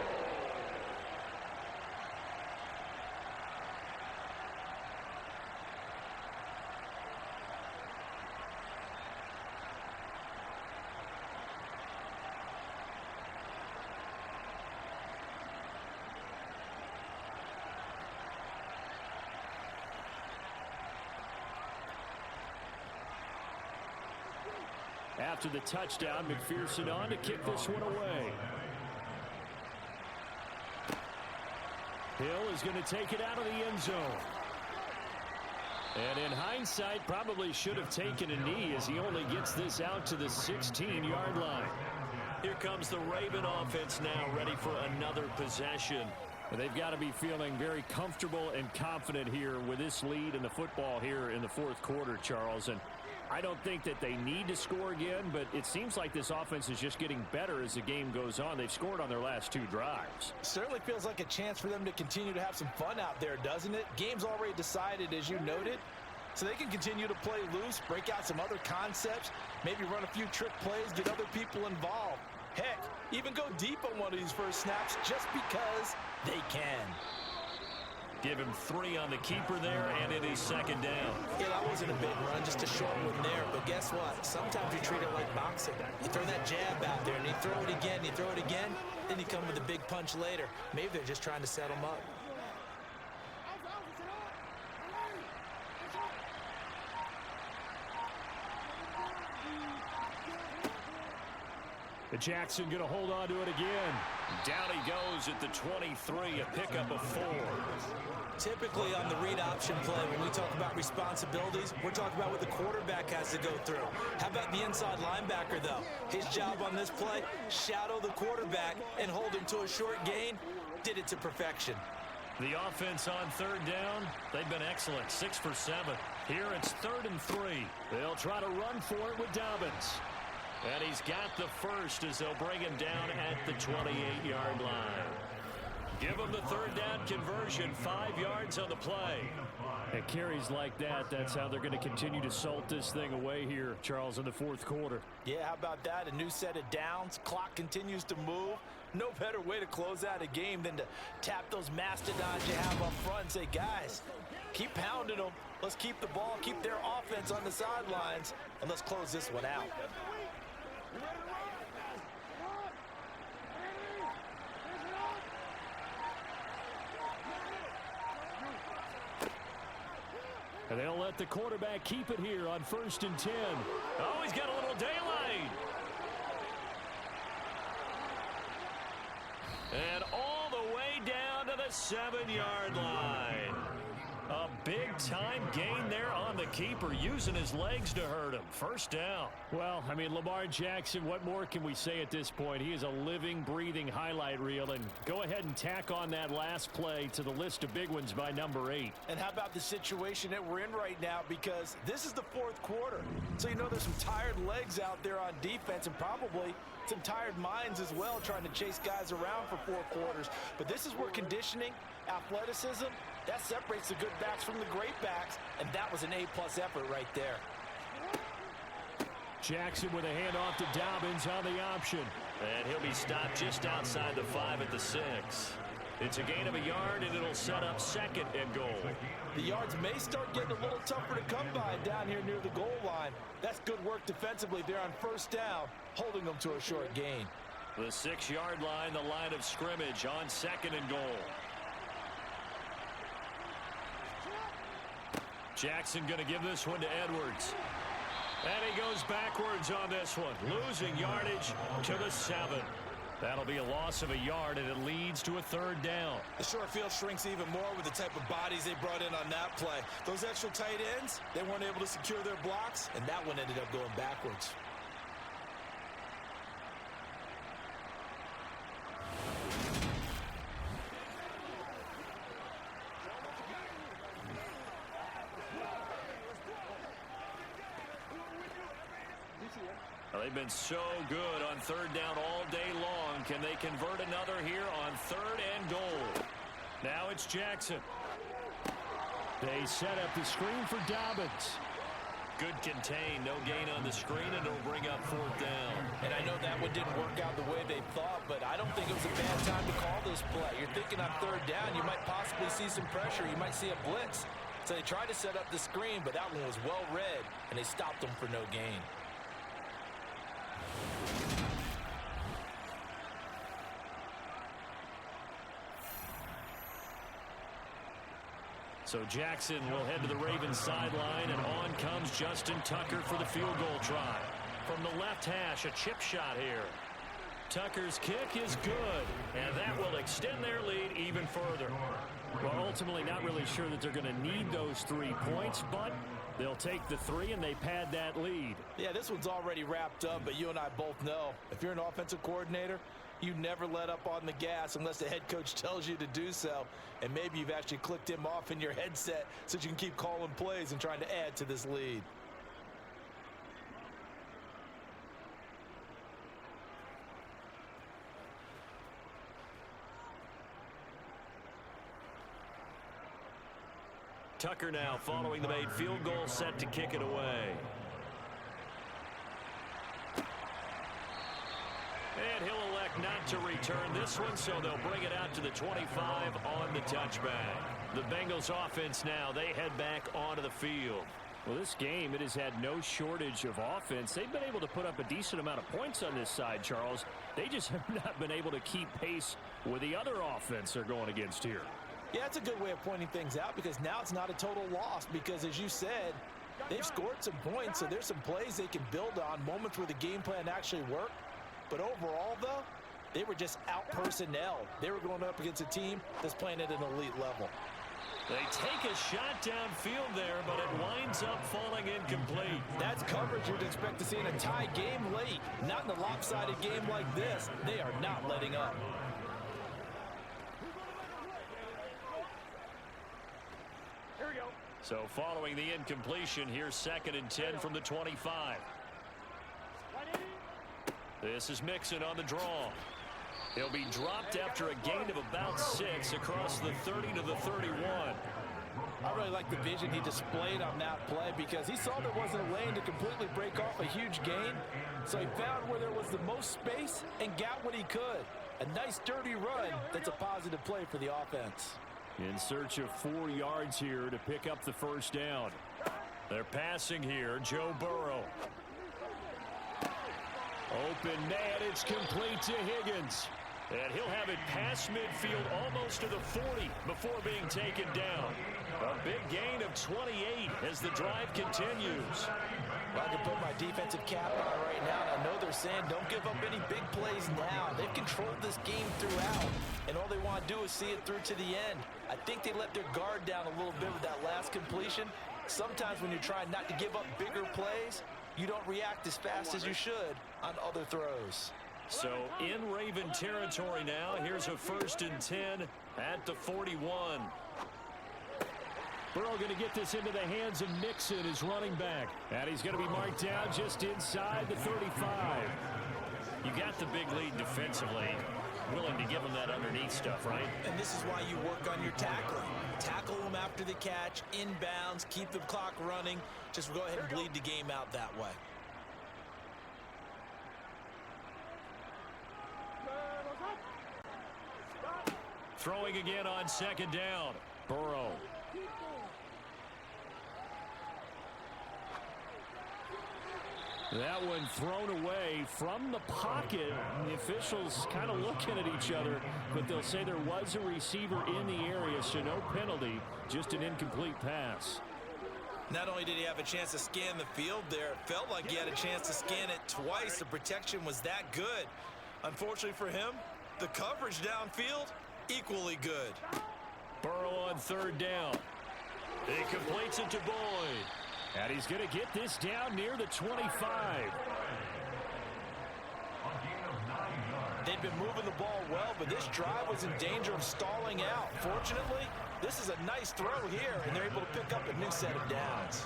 After the touchdown, McPherson on to kick this one away. Hill is going to take it out of the end zone. And in hindsight, probably should have taken a knee as he only gets this out to the 16-yard line. Here comes the Raven offense now, ready for another possession. And they've got to be feeling very comfortable and confident here with this lead in the football here in the fourth quarter, Charles. And I don't think that they need to score again, but it seems like this offense is just getting better as the game goes on. They've scored on their last 2 drives.
Certainly feels like a chance for them to continue to have some fun out there, doesn't it? Game's already decided, as you noted, so they can continue to play loose, break out some other concepts, maybe run a few trick plays, get other people involved. Heck, even go deep on one of these first snaps just because they can.
Give him 3 on the keeper there, and it is second down.
Yeah, that wasn't a big run, just a short one there. But guess what? Sometimes you treat it like boxing. You throw that jab out there, and you throw it again, you throw it again, then you come with a big punch later. Maybe they're just trying to set them up.
Jackson going to hold on to it again. Down he goes at the 23, a pickup of 4.
Typically on the read option play, when we talk about responsibilities, we're talking about what the quarterback has to go through. How about the inside linebacker, though? His job on this play, shadow the quarterback and hold him to a short gain. Did it to perfection.
The offense on third down, they've been excellent, 6 for 7. Here it's 3rd and 3. They'll try to run for it with Dobbins. And he's got the first as they'll bring him down at the 28-yard line. Give him the 3rd down conversion, 5 yards on the play. At carries like that, that's how they're going to continue to salt this thing away here, Charles, in the fourth quarter.
Yeah, how about that? A new set of downs. Clock continues to move. No better way to close out a game than to tap those mastodons you have up front and say, guys, keep pounding them. Let's keep the ball, keep their offense on the sidelines, and let's close this one out.
And they'll let the quarterback keep it here on 1st and 10. Oh, he's got a little daylight. And all the way down to the 7-yard line. A big-time gain there on the keeper, using his legs to hurt him. 1st down. Well, I mean, Lamar Jackson, what more can we say at this point? He is a living, breathing highlight reel. And go ahead and tack on that last play to the list of big ones by number 8.
And how about the situation that we're in right now? Because this is the fourth quarter. So you know there's some tired legs out there on defense and probably some tired minds as well trying to chase guys around for 4 quarters. But this is where conditioning, athleticism, that separates the good backs from the great backs, and that was an A-plus effort right there.
Jackson with a handoff to Dobbins on the option. And he'll be stopped just outside the 5 at the 6. It's a gain of a yard, and it'll set up 2nd and goal.
The yards may start getting a little tougher to come by down here near the goal line. That's good work defensively there on 1st down, holding them to a short gain.
The 6-yard line, the line of scrimmage on 2nd and goal. Jackson going to give this one to Edwards. And he goes backwards on this one, losing yardage to the 7. That'll be a loss of a yard, and it leads to a 3rd down.
The short field shrinks even more with the type of bodies they brought in on that play. Those extra tight ends, they weren't able to secure their blocks, and that one ended up going backwards.
They've been so good on 3rd down all day long. Can they convert another here on 3rd and goal? Now it's Jackson. They set up the screen for Dobbins. Good contain, no gain on the screen, and it'll bring up 4th down.
And I know that one didn't work out the way they thought, but I don't think it was a bad time to call this play. You're thinking on 3rd down, you might possibly see some pressure. You might see a blitz. So they tried to set up the screen, but that one was well read, and they stopped them for no gain.
So Jackson will head to the Ravens sideline, and on comes Justin Tucker for the field goal try. From the left hash, a chip shot here. Tucker's kick is good, and that will extend their lead even further. Well, ultimately not really sure that they're going to need those 3 points, but they'll take the 3 and they pad that lead.
Yeah, this one's already wrapped up, but you and I both know if you're an offensive coordinator, you never let up on the gas unless the head coach tells you to do so. And maybe you've actually clicked him off in your headset so you can keep calling plays and trying to add to this lead.
Tucker now following the made field goal, set to kick it away. And he'll elect not to return this one, so they'll bring it out to the 25 on the touchback. The Bengals offense now, they head back onto the field. Well, this game, it has had no shortage of offense. They've been able to put up a decent amount of points on this side, Charles. They just have not been able to keep pace with the other offense they're going against here.
Yeah, that's a good way of pointing things out because now it's not a total loss because, as you said, they've scored some points, so there's some plays they can build on, moments where the game plan actually worked. But overall, though, they were just out-personnel. They were going up against a team that's playing at an elite level.
They take a shot downfield there, but it winds up falling incomplete.
That's coverage you'd expect to see in a tie game late. Not in a lopsided game like this. They are not letting up.
So following the incompletion, here's 2nd and 10 from the 25. This is Mixon on the draw. He'll be dropped after a gain of about 6 across the 30 to the 31.
I really like the vision he displayed on that play because he saw there wasn't a lane to completely break off a huge gain. So he found where there was the most space and got what he could. A nice dirty run that's a positive play for the offense.
In search of 4 yards here to pick up the first down. They're passing here. Joe Burrow. Open man, it's complete to Higgins. And he'll have it past midfield almost to the 40 before being taken down. A big gain of 28 as the drive continues.
Well, I can put my defensive cap on right now, and I know they're saying don't give up any big plays now. They've controlled this game throughout, and all they want to do is see it through to the end. I think they let their guard down a little bit with that last completion. Sometimes when you're trying not to give up bigger plays, you don't react as fast as you should on other throws.
So in Raven territory now, here's a 1st and 10 at the 41. Burrow going to get this into the hands of Mixon, his running back. And he's going to be marked down just inside the 35. You got the big lead defensively. Willing to give him that underneath stuff, right?
And this is why you work on your tackling. Tackle them after the catch, inbounds, keep the clock running. Just go ahead and bleed the game out that way.
Throwing again on 2nd down. Burrow. That one thrown away from the pocket. The officials kind of looking at each other, but they'll say there was a receiver in the area, so no penalty, just an incomplete pass.
Not only did he have a chance to scan the field there, it felt like he had a chance to scan it twice. The protection was that good. Unfortunately for him, the coverage downfield, equally good.
Burrow on 3rd down. He completes it to Boyd. And he's going to get this down near the 25.
They've been moving the ball well, but this drive was in danger of stalling out. Fortunately, this is a nice throw here, and they're able to pick up a new set of downs.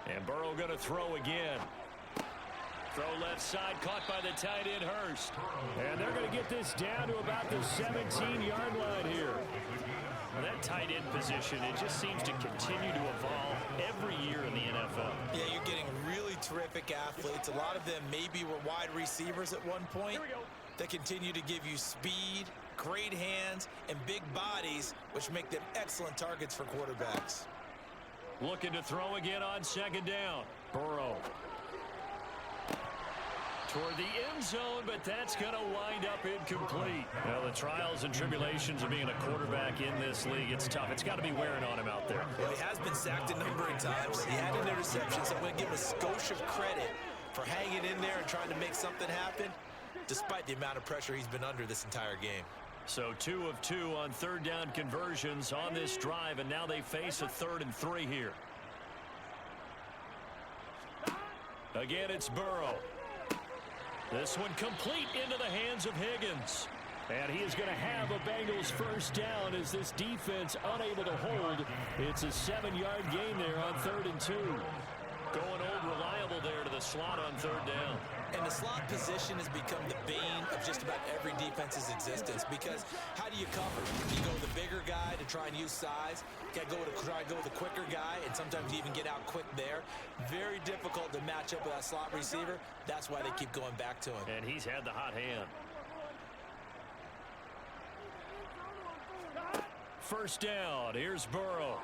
And Burrow going to throw again. Throw left side, caught by the tight end Hurst. And they're going to get this down to about the 17-yard line here. Well, that tight end position, it just seems to continue to evolve every year in the NFL.
Yeah, you're getting really terrific athletes. A lot of them maybe were wide receivers at one point that continue to give you speed, great hands, and big bodies, which make them excellent targets for quarterbacks.
Looking to throw again on second down. Burrow. Toward the end zone, but that's going to wind up incomplete. Well, the trials and tribulations of being a quarterback in this league, it's tough. It's got to be wearing on him out there.
Well, he has been sacked a number of times. He had an interception, so I'm going to give him a skosh of credit for hanging in there and trying to make something happen, despite the amount of pressure he's been under this entire game.
So 2 of 2 on third down conversions on this drive, and now they face a 3rd and 3 here. Again, it's Burrow. This one complete into the hands of Higgins. And he is going to have a Bengals first down as this defense unable to hold. It's a 7-yard gain there on 3rd and 2. Going old reliable there to the slot on 3rd down.
And the slot position has become the bane of just about every defense's existence, because how do you cover? You go with the bigger guy to try and use size. You got to try and go with the quicker guy, and sometimes you even get out quick there. Very difficult to match up with that slot receiver. That's why they keep going back to him.
And he's had the hot hand. First down. Here's Burrow.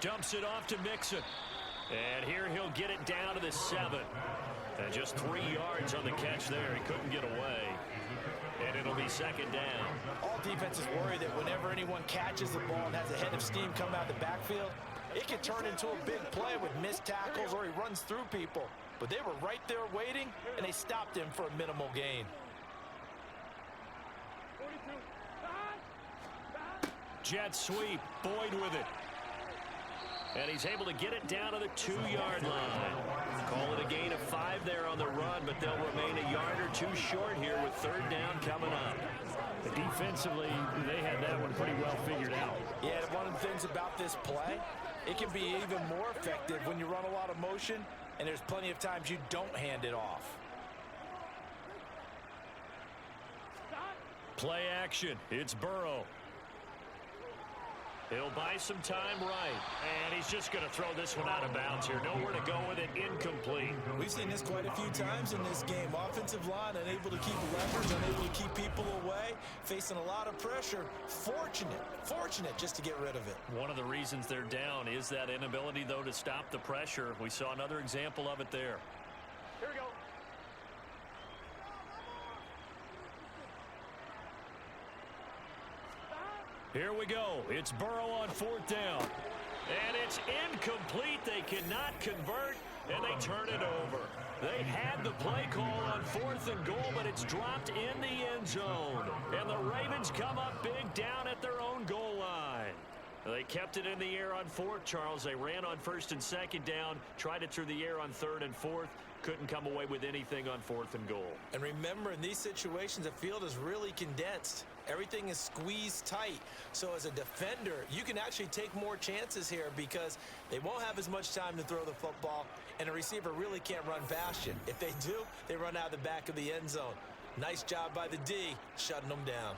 Dumps it off to Mixon. And here he'll get it down to the 7. And just 3 yards on the catch there. He couldn't get away. And it'll be second down.
All defenses worry that whenever anyone catches the ball and has a head of steam come out of the backfield, it can turn into a big play with missed tackles or he runs through people. But they were right there waiting, and they stopped him for a minimal gain.
Jet sweep. Boyd with it. And he's able to get it down to the 2-yard line. Call it a gain of 5 there on the run, but they'll remain a yard or 2 short here with 3rd down coming up.
Defensively, they had that one pretty well figured out.
Yeah, one of the things about this play, it can be even more effective when you run a lot of motion, and there's plenty of times you don't hand it off.
Play action. It's Burrow. He'll buy some time right. And he's just going to throw this one out of bounds here. Nowhere to go with it. Incomplete.
We've seen this quite a few times in this game. Offensive line unable to keep leverage, unable to keep people away, facing a lot of pressure. Fortunate just to get rid of it.
One of the reasons they're down is that inability, though, to stop the pressure. We saw another example of it there.
Here we go.
Here we go. It's Burrow on 4th down. And it's incomplete. They cannot convert, and they turn it over. They had the play call on 4th and goal, but it's dropped in the end zone. And the Ravens come up big down at their own goal line. They kept it in the air on 4th, Charles. They ran on 1st and 2nd down, tried it through the air on 3rd and 4th. Couldn't come away with anything on 4th and goal.
And remember, in these situations, the field is really condensed. Everything is squeezed tight. So as a defender, you can actually take more chances here because they won't have as much time to throw the football, and a receiver really can't run past you. If they do, they run out of the back of the end zone. Nice job by the D, shutting them down.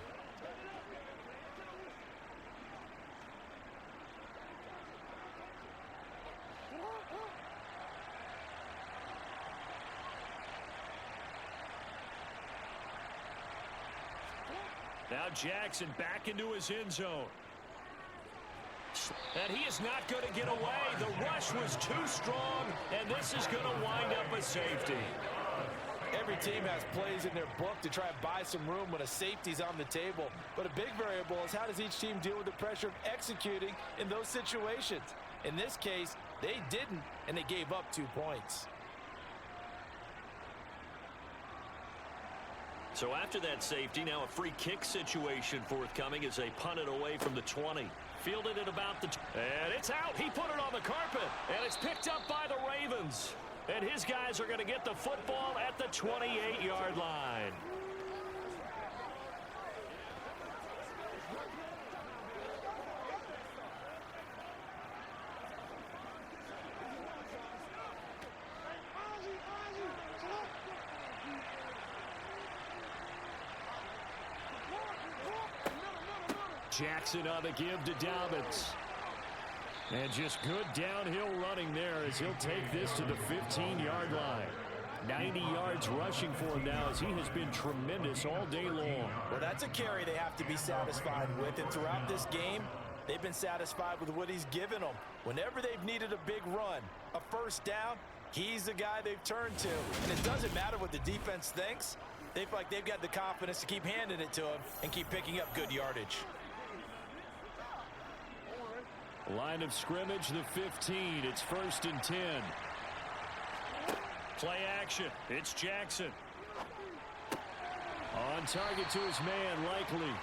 Now Jackson back into his end zone. And he is not going to get away. The rush was too strong, and this is going to wind up a safety.
Every team has plays in their book to try and buy some room when a safety's on the table. But a big variable is how does each team deal with the pressure of executing in those situations. In this case, they didn't, and they gave up 2 points.
So after that safety, now a free kick situation forthcoming as they punt it away from the 20. Fielded it about the... And it's out. He put it on the carpet. And it's picked up by the Ravens. And his guys are going to get the football at the 28-yard line. Jackson on the give to Dobbins. And just good downhill running there as he'll take this to the 15-yard line. 90 yards rushing for him now as he has been tremendous all day long.
Well, that's a carry they have to be satisfied with. And throughout this game, they've been satisfied with what he's given them. Whenever they've needed a big run, a first down, he's the guy they've turned to. And it doesn't matter what the defense thinks. They feel like they've got the confidence to keep handing it to him and keep picking up good yardage.
Line of scrimmage, the 15. It's 1st and 10. Play action. It's Jackson. On target to his man, Likely.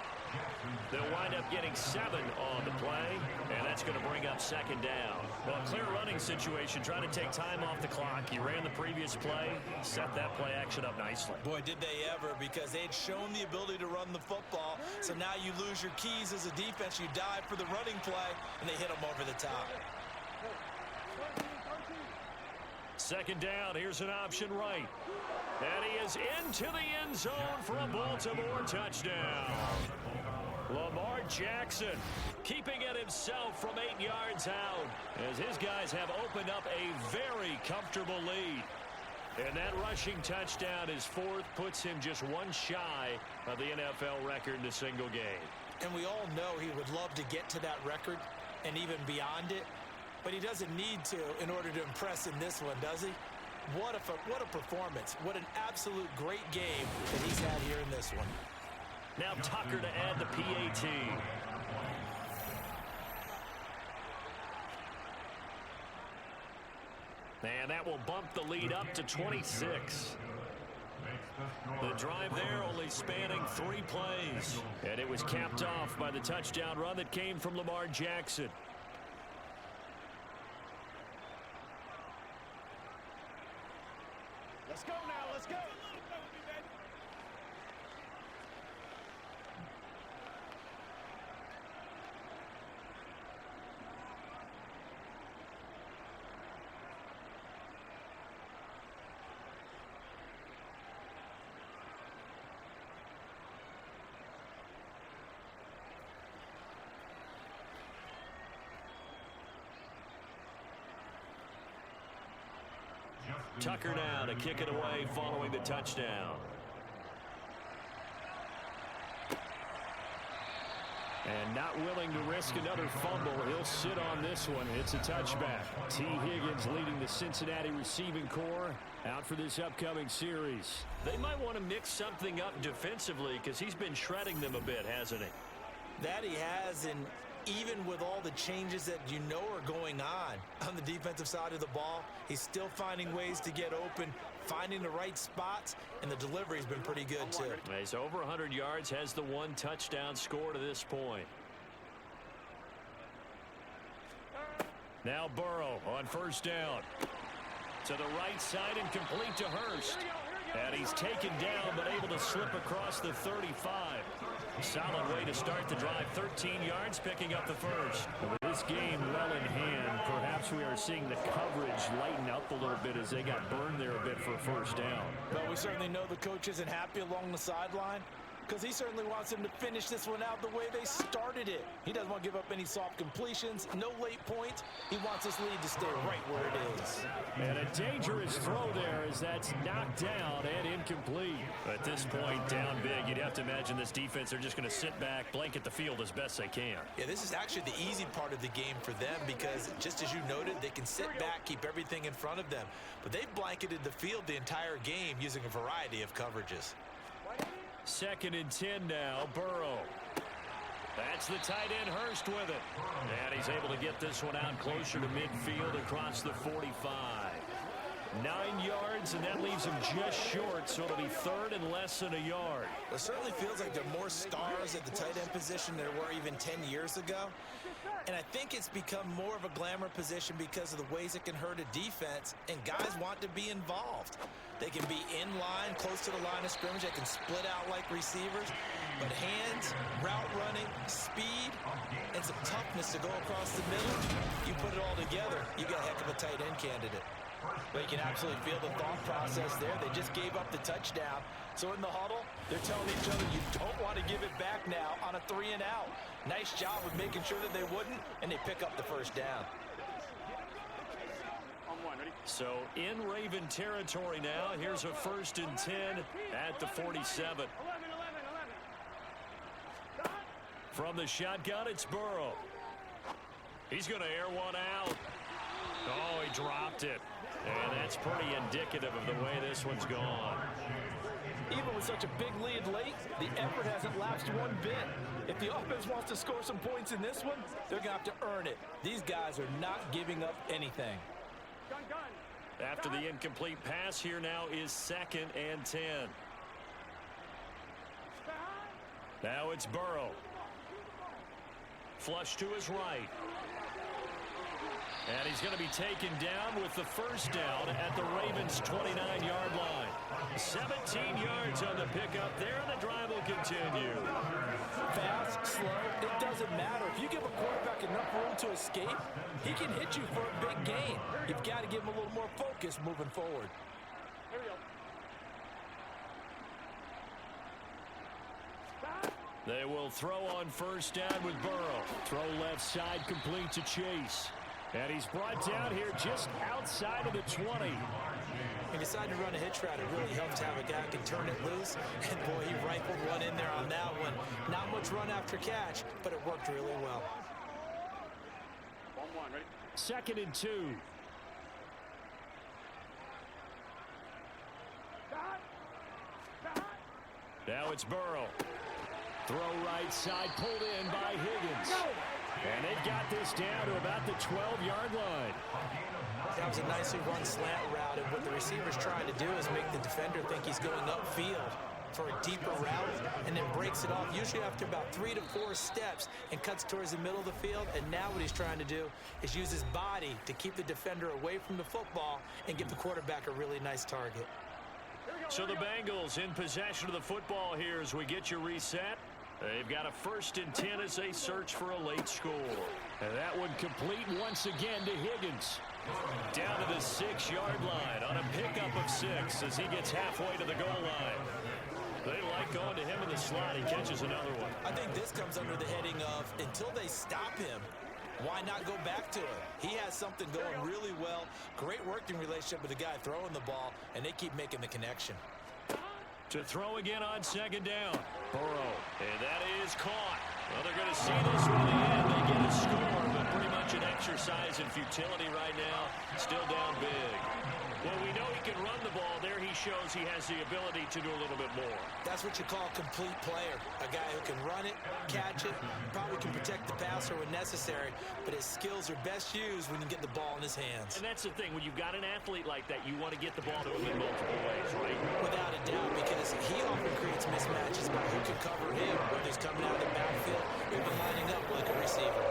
They'll wind up getting 7 on the play, and that's going to bring up 2nd down. Well, clear running situation, trying to take time off the clock. You ran the previous play, set that play action up nicely.
Boy, did they ever, because they had shown the ability to run the football. So now you lose your keys as a defense. You dive for the running play, and they hit them over the top.
2nd down, here's an option right. And he is into the end zone for a Baltimore touchdown. Lamar Jackson keeping it himself from 8 yards out as his guys have opened up a very comfortable lead. And that rushing touchdown, his 4th, puts him just one shy of the NFL record in a single game.
And we all know he would love to get to that record and even beyond it. But he doesn't need to in order to impress in this one, does he? What a performance. What an absolute great game that he's had here in this one.
Now Tucker to add the PAT. And that will bump the lead up to 26. The drive there only spanning 3 plays.
And it was capped off by the touchdown run that came from Lamar Jackson.
Let's go now, let's go.
Tucker now to kick it away following the touchdown. And not willing to risk another fumble, he'll sit on this one. It's a touchback. T. Higgins leading the Cincinnati receiving corps out for this upcoming series.
They might want to mix something up defensively because he's been shredding them a bit, hasn't he?
That he has, and even with all the changes that you know are going on the defensive side of the ball, he's still finding ways to get open, finding the right spots, and the delivery's been pretty good too.
He's over 100 yards, has the 1 touchdown score to this point.
Now Burrow on 1st down. To the right side and complete to Hurst. And he's taken down but able to slip across the 35. Solid way to start the drive. 13 yards, picking up the 1st. With this game well in hand, perhaps we are seeing the coverage lighten up a little bit as they got burned there a bit for a 1st down.
But we certainly know the coach isn't happy along the sideline, because he certainly wants them to finish this one out the way they started it. He doesn't want to give up any soft completions, no late points. He wants this lead to stay right where it is.
And a dangerous throw there as that's knocked down and incomplete.
At this point, down big, you'd have to imagine this defense, they're just going to sit back, blanket the field as best they can.
Yeah, this is actually the easy part of the game for them because, just as you noted, they can sit back, keep everything in front of them. But they've blanketed the field the entire game using a variety of coverages.
2nd and 10 now, Burrow. That's the tight end, Hurst, with it.
And he's able to get this one out closer to midfield across the 45.
9 yards, and that leaves him just short, so it'll be 3rd and less than a yard.
It certainly feels like there are more stars at the tight end position than there were even 10 years ago. And I think it's become more of a glamour position because of the ways it can hurt a defense, and guys want to be involved. They can be in line, close to the line of scrimmage. They can split out like receivers. But hands, route running, speed, and some toughness to go across the middle, you put it all together, you got a heck of a tight end candidate. But you can absolutely feel the thought process there. They just gave up the touchdown. So in the huddle, they're telling each other, you don't want to give it back now on a 3 and out. Nice job of making sure that they wouldn't, and they pick up the first down.
So in Raven territory now, here's a 1st and 10 at the 47. From the shotgun, it's Burrow. He's going to air one out. Oh, he dropped it. And that's pretty indicative of the way this one's gone.
Even with such a big lead late, the effort hasn't lapsed one bit. If the offense wants to score some points in this one, they're going to have to earn it. These guys are not giving up anything.
After the incomplete pass, here now is 2nd and 10. Now it's Burrow. Flush to his right. And he's going to be taken down with the first down at the Ravens' 29-yard line. 17 yards on the pickup there, and the drive will continue.
Fast, slow, it doesn't matter. If you give a quarterback enough room to escape, he can hit you for a big gain. You've got to give him a little more focus moving forward.
Here we go.
They will throw on first down with Burrow. Throw left side, complete to Chase. And he's brought down here just outside of the 20.
He decided to run a hitch route. It really helps to have a guy who can turn it loose. And, boy, he rifled one in there on that one. Not much run after catch, but it worked really well.
1-1, ready?
2nd and 2. Now it's Burrow. Throw right side, pulled in by Higgins. And they've got this down to about the 12-yard line.
That was a nicely run slant route, and what the receiver's trying to do is make the defender think he's going upfield for a deeper route, and then breaks it off, usually after about 3 to 4 steps, and cuts towards the middle of the field. And now what he's trying to do is use his body to keep the defender away from the football and give the quarterback a really nice target.
So the Bengals in possession of the football here as we get you reset. They've got a 1st and 10 as they search for a late score. And that one complete once again to Higgins. Down to the 6-yard line on a pickup of 6 as he gets halfway to the goal line. They like going to him in the slot. He catches another one.
I think this comes under the heading of, until they stop him, why not go back to it? He has something going really well. Great working relationship with the guy throwing the ball, and they keep making the connection.
To throw again on 2nd down. Burrow. And that is caught. Well, they're going to see this one in the end. They get a score, but pretty much an exercise in futility right now. Still down big. Well, we know he can run the ball. There he shows he has the ability to do a little bit more.
That's what you call a complete player. A guy who can run it, catch it, probably can protect the passer when necessary, but his skills are best used when you get the ball in his hands.
And that's the thing. When you've got an athlete like that, you want to get the ball to him in multiple ways, right?
Without a doubt, because he often creates mismatches by who can cover him, whether he's coming out of the backfield or even lining up like a receiver.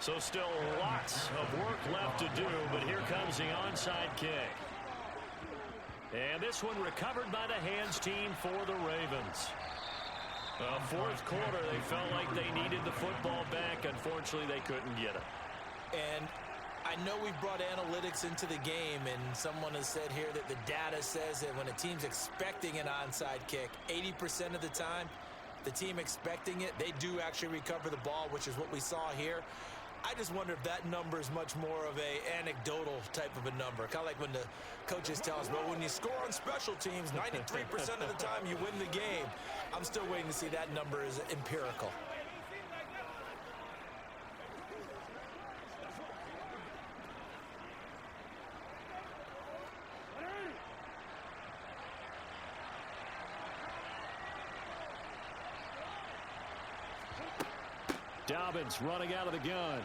So still lots of work left to do, but here comes the onside kick. And this one recovered by the hands team for the Ravens. 4th quarter, they felt like they needed the football back. Unfortunately, they couldn't get it.
And I know we've brought analytics into the game, and someone has said here that the data says that when a team's expecting an onside kick, 80% of the time, the team expecting it, they do actually recover the ball, which is what we saw here. I just wonder if that number is much more of a anecdotal type of a number. Kind of like when the coaches tell us, well, when you score on special teams, 93% of the time you win the game. I'm still waiting to see that number is empirical.
Dobbins running out of the gun.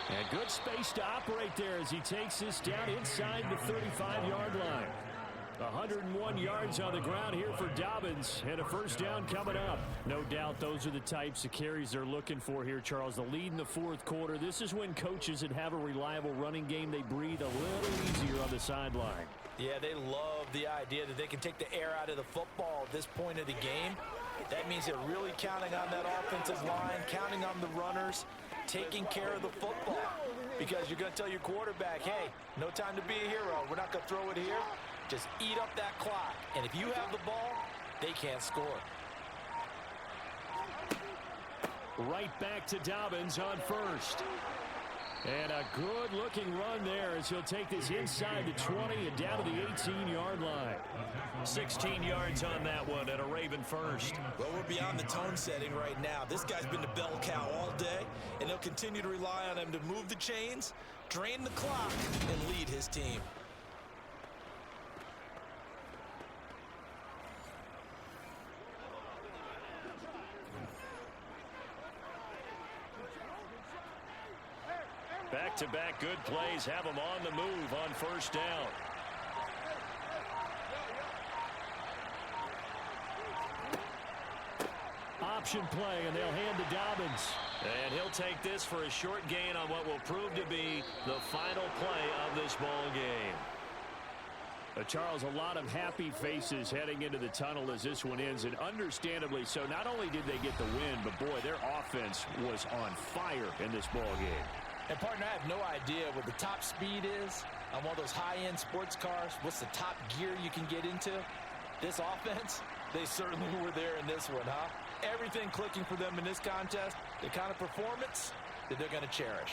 And good space to operate there as he takes this down inside the 35-yard line. 101 yards on the ground here for Dobbins, and a first down coming up. No doubt those are the types of carries they're looking for here, Charles. The lead in the fourth quarter. This is when coaches that have a reliable running game, they breathe a little easier on the sideline.
Yeah, they love the idea that they can take the air out of the football at this point of the game. That means they're really counting on that offensive line, counting on the runners, taking care of the football. Because you're going to tell your quarterback, hey, no time to be a hero. We're not going to throw it here. Just eat up that clock. And if you have the ball, they can't score.
Right back to Dobbins on first. And a good-looking run there as he'll take this inside the 20 and down to the 18-yard line. 16 yards on that one and a Raven first.
Well, we're beyond the tone setting right now. This guy's been the bell cow all day, and they'll continue to rely on him to move the chains, drain the clock, and lead his team.
Back-to-back good plays have them on the move on first down. Option play, and they'll hand to Dobbins. And he'll take this for a short gain on what will prove to be the final play of this ball game. Charles, a lot of happy faces heading into the tunnel as this one ends, and understandably so. Not only did they get the win, but boy, their offense was on fire in this ball game.
And, partner, I have no idea what the top speed is on one of those high-end sports cars. What's the top gear you can get into? This offense, they certainly were there in this one, huh? Everything clicking for them in this contest, the kind of performance that they're going to cherish.